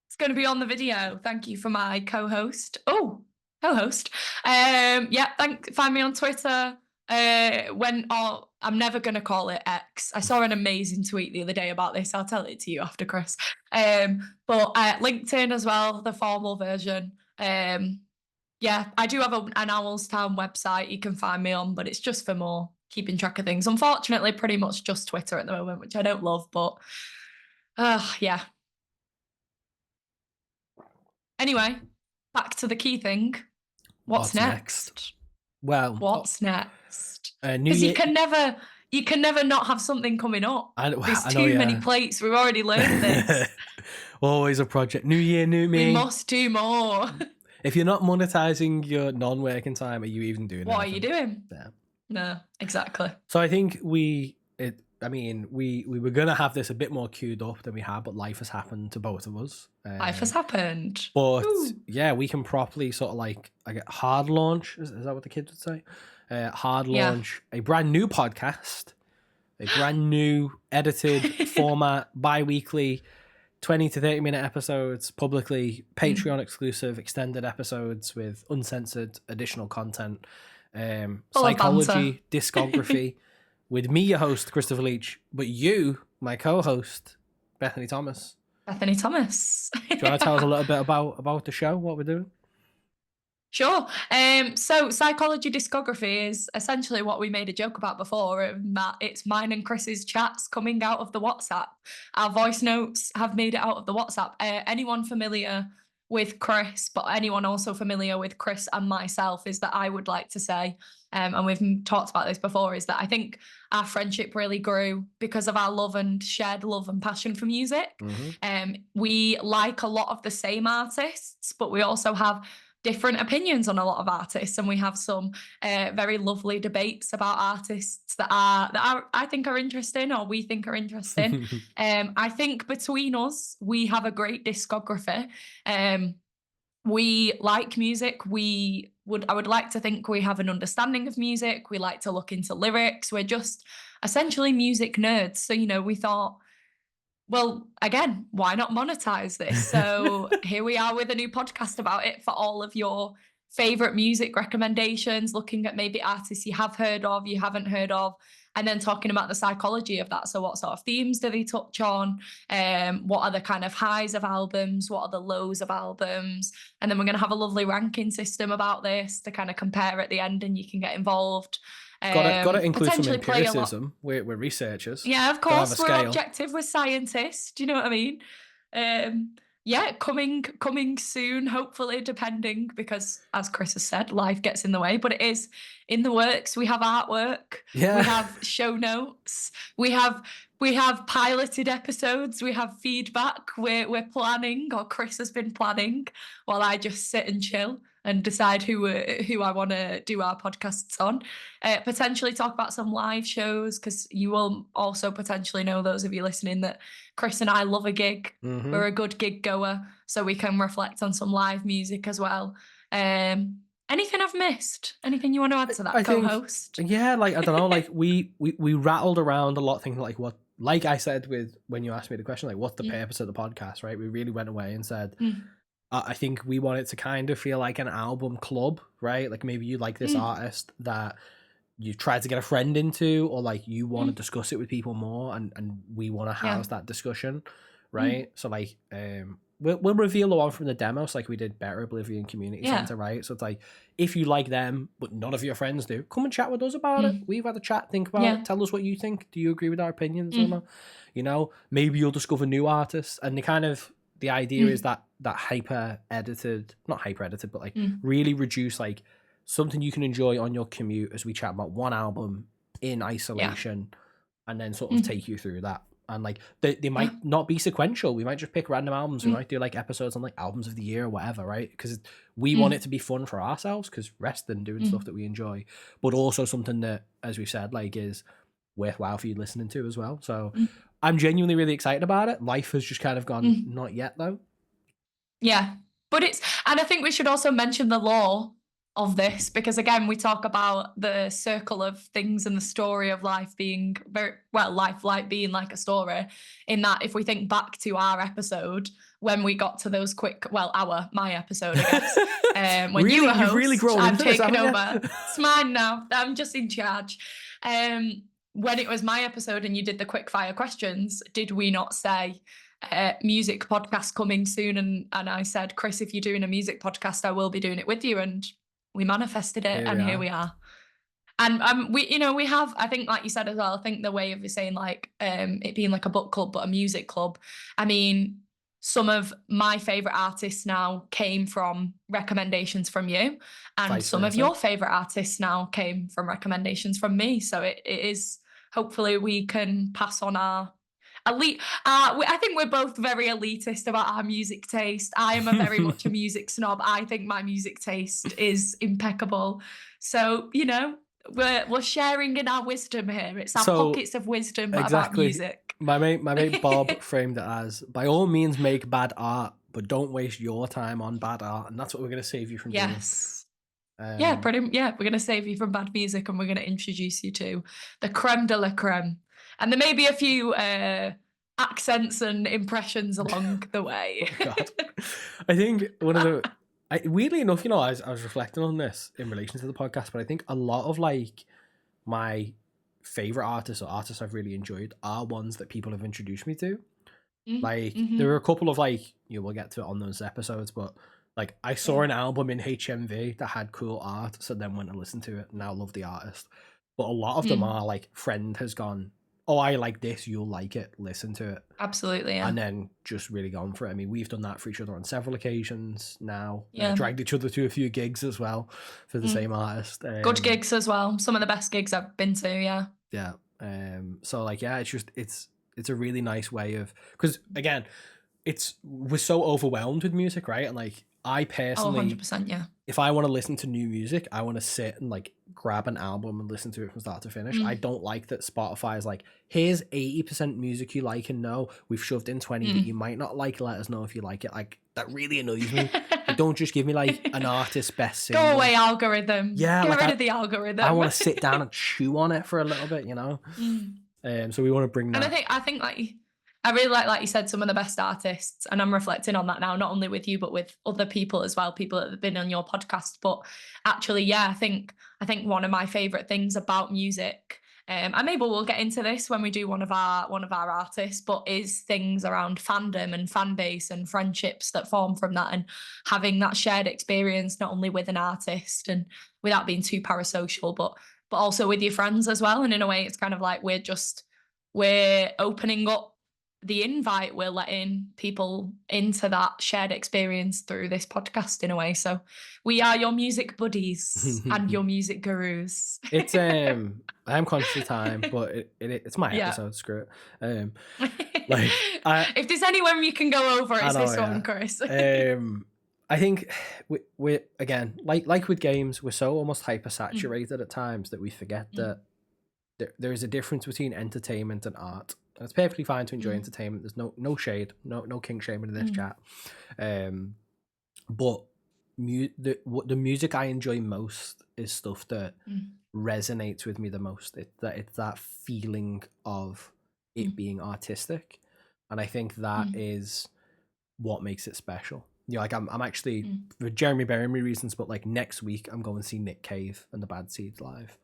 It's going to be on the video. Thank you for my co-host. Oh, co-host. Yeah, find me on Twitter. I'm never going to call it X. I saw an amazing tweet the other day about this. I'll tell it to you after, Chris. But LinkedIn as well, the formal version. Yeah, I do have an Owlstown website you can find me on, but it's just for more keeping track of things. Unfortunately, pretty much just Twitter at the moment, which I don't love, but yeah. Anyway, back to the key thing. What's next? Well, what's next? Because you can never not have something coming up. There's too many plates. We've already learned this. Always a project. New year, new me. We must do more. If you're not monetizing your non-working time, are you even doing what anything? Are you doing? Yeah. No, exactly. So I think we were gonna have this a bit more queued up than we have, but life has happened to both of us. Life has happened. But yeah, we can properly sort of like hard launch. Is that what the kids would say? Hard launch a brand new podcast a brand new edited format, bi-weekly, 20 to 30 minute episodes, publicly Patreon exclusive extended episodes with uncensored additional content, Full of psychology, banter. discography, with me, your host, Christopher Leech, but you, my co-host, Bethany Thomas. Bethany Thomas. Do you want to tell us a little bit about the show, what we're doing? Sure. So psychology discography is essentially what we made a joke about before, that it's mine and Chris's chats coming out of the WhatsApp. Our voice notes have made it out of the WhatsApp. Anyone familiar with Chris, but anyone also familiar with Chris and myself, is that I would like to say, and we've talked about this before, is that I think our friendship really grew because of our love and shared love and passion for music. We like a lot of the same artists, but we also have different opinions on a lot of artists, and we have some very lovely debates about artists that I think are interesting, or we think are interesting. I think between us we have a great discography. We like music. I would like to think we have an understanding of music. We like to look into lyrics. We're just essentially music nerds. So, we thought, well, again, why not monetize this? So here we are with a new podcast about it for all of your favorite music recommendations, looking at maybe artists you have heard of, you haven't heard of, and then talking about the psychology of that. So what sort of themes do they touch on? What are the kind of highs of albums? What are the lows of albums? And then we're going to have a lovely ranking system about this to kind of compare at the end, and you can get involved. Got to include some empiricism. We're researchers. Yeah, of course. We're objective. We're scientists. Do you know what I mean? Yeah, coming soon, hopefully, depending, because as Chris has said, life gets in the way, but it is in the works. We have artwork. Yeah. We have show notes. We have piloted episodes. We have feedback. We're planning, or Chris has been planning, while I just sit and chill and decide who I want to do our podcasts on. Potentially talk about some live shows, because you will also potentially know, those of you listening, that Chris and I love a gig. We're a good gig goer, so we can reflect on some live music as well. Anything I've missed? Anything you want to add to that, co-host? Yeah, I don't know, we rattled around a lot, thinking what, like I said when you asked me the question, what's the purpose of the podcast, right? We really went away and said, I think we want it to kind of feel like an album club, right? Maybe you like this artist that you tried to get a friend into, or you want to discuss it with people more, and we want to house that discussion, right? So we'll reveal the one from the demos, like we did Better Oblivion Community Center, right? So it's if you like them but none of your friends do, come and chat with us about it. We've had a chat, think about it, tell us what you think. Do you agree with our opinions or not? Maybe you'll discover new artists, and the idea is that hyper edited, not hyper edited, but really reduce, something you can enjoy on your commute, as we chat about one album in isolation, and then sort of take you through that. And they might not be sequential. We might just pick random albums. We might do episodes on albums of the year or whatever, right? Because we want it to be fun for ourselves, because rest than doing stuff that we enjoy, but also something that, as we've said, is worthwhile for you listening to as well. So I'm genuinely really excited about it. Life has just kind of gone, not yet though. Yeah, but and I think we should also mention the law of this, because again, we talk about the circle of things and the story of life being life being like a story, in that if we think back to our episode, when we got to those my episode, I guess, when you were host, really grown I've taken over. It's mine now. I'm just in charge. When it was my episode and you did the quick fire questions, did we not say music podcast coming soon? And I said, Chris, if you're doing a music podcast, I will be doing it with you. And we manifested it, here we are. And we have, I think, like you said as well, I think the way of saying it being like a book club, but a music club. I mean, some of my favorite artists now came from recommendations from you, and some of your favorite artists now came from recommendations from me. So it is, hopefully we can pass on our elite. I think we're both very elitist about our music taste. I am very much a music snob. I think my music taste is impeccable. So we're sharing in our wisdom here. It's our pockets of wisdom about music. My mate Bob framed it as, by all means make bad art, but don't waste your time on bad art, and that's what we're going to save you from doing. We're going to save you from bad music, and we're going to introduce you to the creme de la creme. And there may be a few accents and impressions along the way. Oh, God. I think one of the... weirdly enough, you know, I was reflecting on this in relation to the podcast, but I think a lot of like my favorite artists or artists I've really enjoyed are ones that people have introduced me to. Like there are a couple of like, you know, we'll get to it on those episodes, but like I saw an album in HMV that had cool art, so then went and listened to it and now love the artist. But a lot of them are like, friend has gone, oh, I like this, you'll like it, listen to it. Absolutely, yeah. And then just really gone for it. I mean, we've done that for each other on several occasions now. Dragged each other to a few gigs as well for the same artist. Good gigs as well. Some of the best gigs I've been to, yeah. Yeah. So like, yeah, it's just, it's a really nice way of, because again, we're so overwhelmed with music, right? And like, I personally, 100%, yeah. If I want to listen to new music, I want to sit and like grab an album and listen to it from start to finish. I don't like that Spotify is like, here's 80% music you like and know, we've shoved in 20 that you might not like, let us know if you like it. Like, that really annoys me. Like, don't just give me like an artist's best single. Go away, algorithm. Yeah, Get like rid of the algorithm. I want to sit down and chew on it for a little bit, you know? So we want to bring that. And I think like, I really like you said, some of the best artists, and I'm reflecting on that now, not only with you, but with other people as well, people that have been on your podcast. But actually, yeah, I think one of my favorite things about music, and maybe we'll get into this when we do one of our artists, but is things around fandom and fan base and friendships that form from that, and having that shared experience, not only with an artist and without being too parasocial, but also with your friends as well. And in a way, it's kind of like we're opening up the invite, we're letting people into that shared experience through this podcast in a way. So we are your music buddies and your music gurus. It's I am conscious of time, but it's my episode. Screw it. Like if there's anywhere you can go over, it's this one, Chris. I think we again, like with games, we're so almost hyper saturated at times that we forget that there is a difference between entertainment and art. It's perfectly fine to enjoy entertainment. There's no shade, no king shaming in this chat. But the music I enjoy most is stuff that resonates with me the most. It's that feeling of it being artistic, and I think that is what makes it special. You know, like I'm actually, for Jeremy Berry reasons, but like next week I'm going to see Nick Cave and the Bad Seeds live.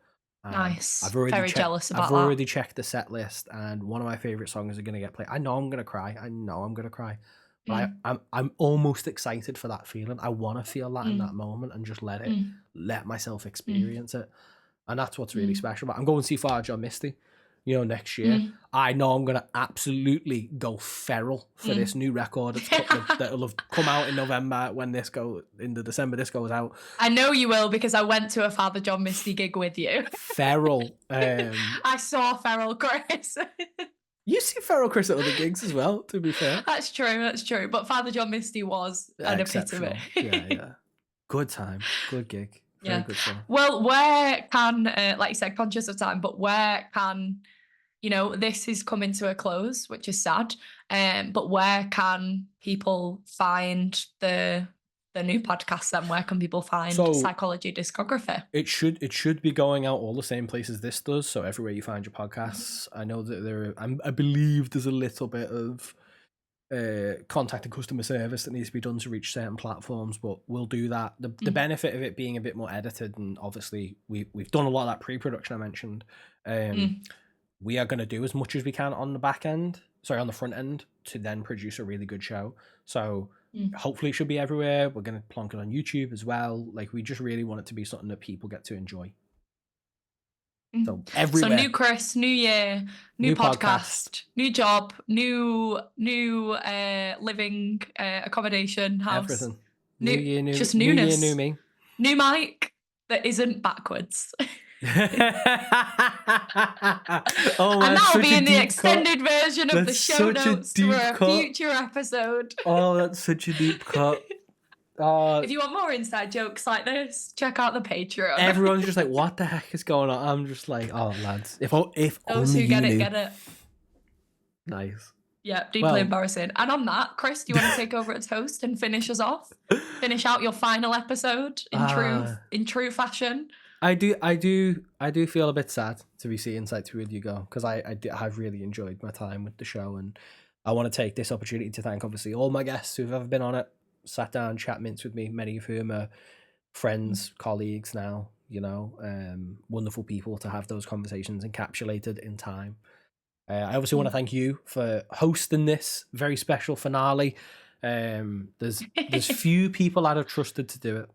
Nice. Very jealous about that. I've already checked the set list, and one of my favorite songs are going to get played. I know I'm going to cry. But I'm almost excited for that feeling. I want to feel that in that moment and just let myself experience it. And that's what's really special. But I'm going to see Father John Misty, you know, next year. I know I'm going to absolutely go feral for this new record that'll have come out in November when this goes into December. This goes out. I know you will, because I went to a Father John Misty gig with you. Feral. I saw Feral, Chris. You see Feral, Chris, at other gigs as well, to be fair. That's true. But Father John Misty was an epitome. Yeah. Good time. Good gig. Very good song. Well, where can, like you said, conscious of time, but where can, you know, this is coming to a close, which is sad, but where can people find the new podcast then? Where can people find Psychology Discography? It should be going out all the same places this does, so everywhere you find your podcasts. I know that I believe there's a little bit of contact and customer service that needs to be done to reach certain platforms, but we'll do that. The benefit of it being a bit more edited, and obviously we've done a lot of that pre-production I mentioned. We are going to do as much as we can on the front end to then produce a really good show. So hopefully it should be everywhere. We're going to plonk it on YouTube as well. Like, we just really want it to be something that people get to enjoy. So everywhere. So new Chris, new year, new podcast, new job, new living accommodation house. Everything. New year, new, just newness. New year, new me. New mic that isn't backwards. Oh, and that'll be in the extended version of the show notes for a future episode. Oh, that's such a deep cut. If you want more inside jokes like this, check out the Patreon. Everyone's just like, what the heck is going on? I'm just like, oh, lads. If those only who get it. Nice. Yeah, deeply embarrassing. And on that, Chris, do you want to take over as host and finish us off? Finish out your final episode in true fashion? I do feel a bit sad to be seeing Psyched with you go, because I've really enjoyed my time with the show, and I want to take this opportunity to thank obviously all my guests who've ever been on it, sat down, chat mints with me, many of whom are friends, colleagues now, wonderful people to have those conversations encapsulated in time. I obviously want to thank you for hosting this very special finale. There's few people I'd have trusted to do it,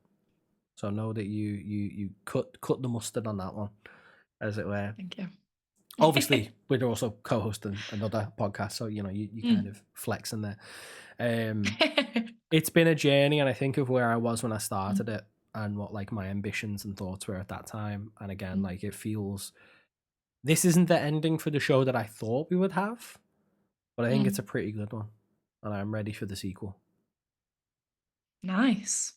so know that you cut the mustard on that one, as it were. Thank you. Obviously, we're also co-hosting another podcast, so you kind of flexing there. It's been a journey, and I think of where I was when I started it, and what like my ambitions and thoughts were at that time. And again, like it feels, this isn't the ending for the show that I thought we would have, but I think it's a pretty good one, and I'm ready for the sequel. Nice.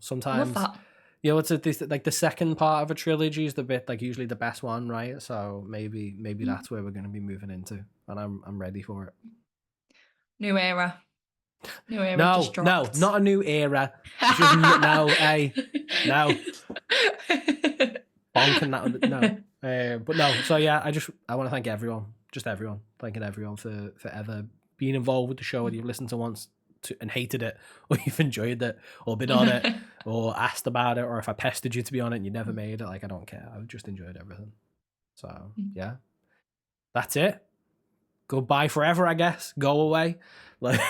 Sometimes Love that. it's like the second part of a trilogy is the bit like usually the best one, right? So maybe that's where we're going to be moving into, and I'm ready for it. New era. No, just dropped. not a new era. It's just no, hey, no. Bonking that, no. But no, so yeah, I want to thank everyone, thanking everyone for ever being involved with the show, whether you've listened to once and hated it, or you've enjoyed it, or been on it, or asked about it, or if I pestered you to be on it and you never made it, like I don't care. I've just enjoyed everything. So yeah, that's it. Goodbye forever, I guess. Go away. Like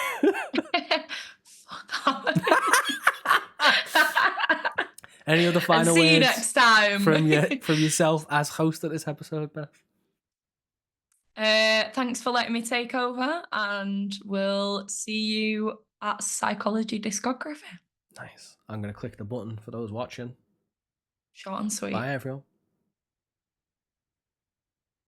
Fuck off. Any other final see words you next time from yourself as host of this episode, Beth? Thanks for letting me take over, and we'll see you at Psychology Discography. Nice. I'm going to click the button for those watching. Short and sweet. Bye, everyone.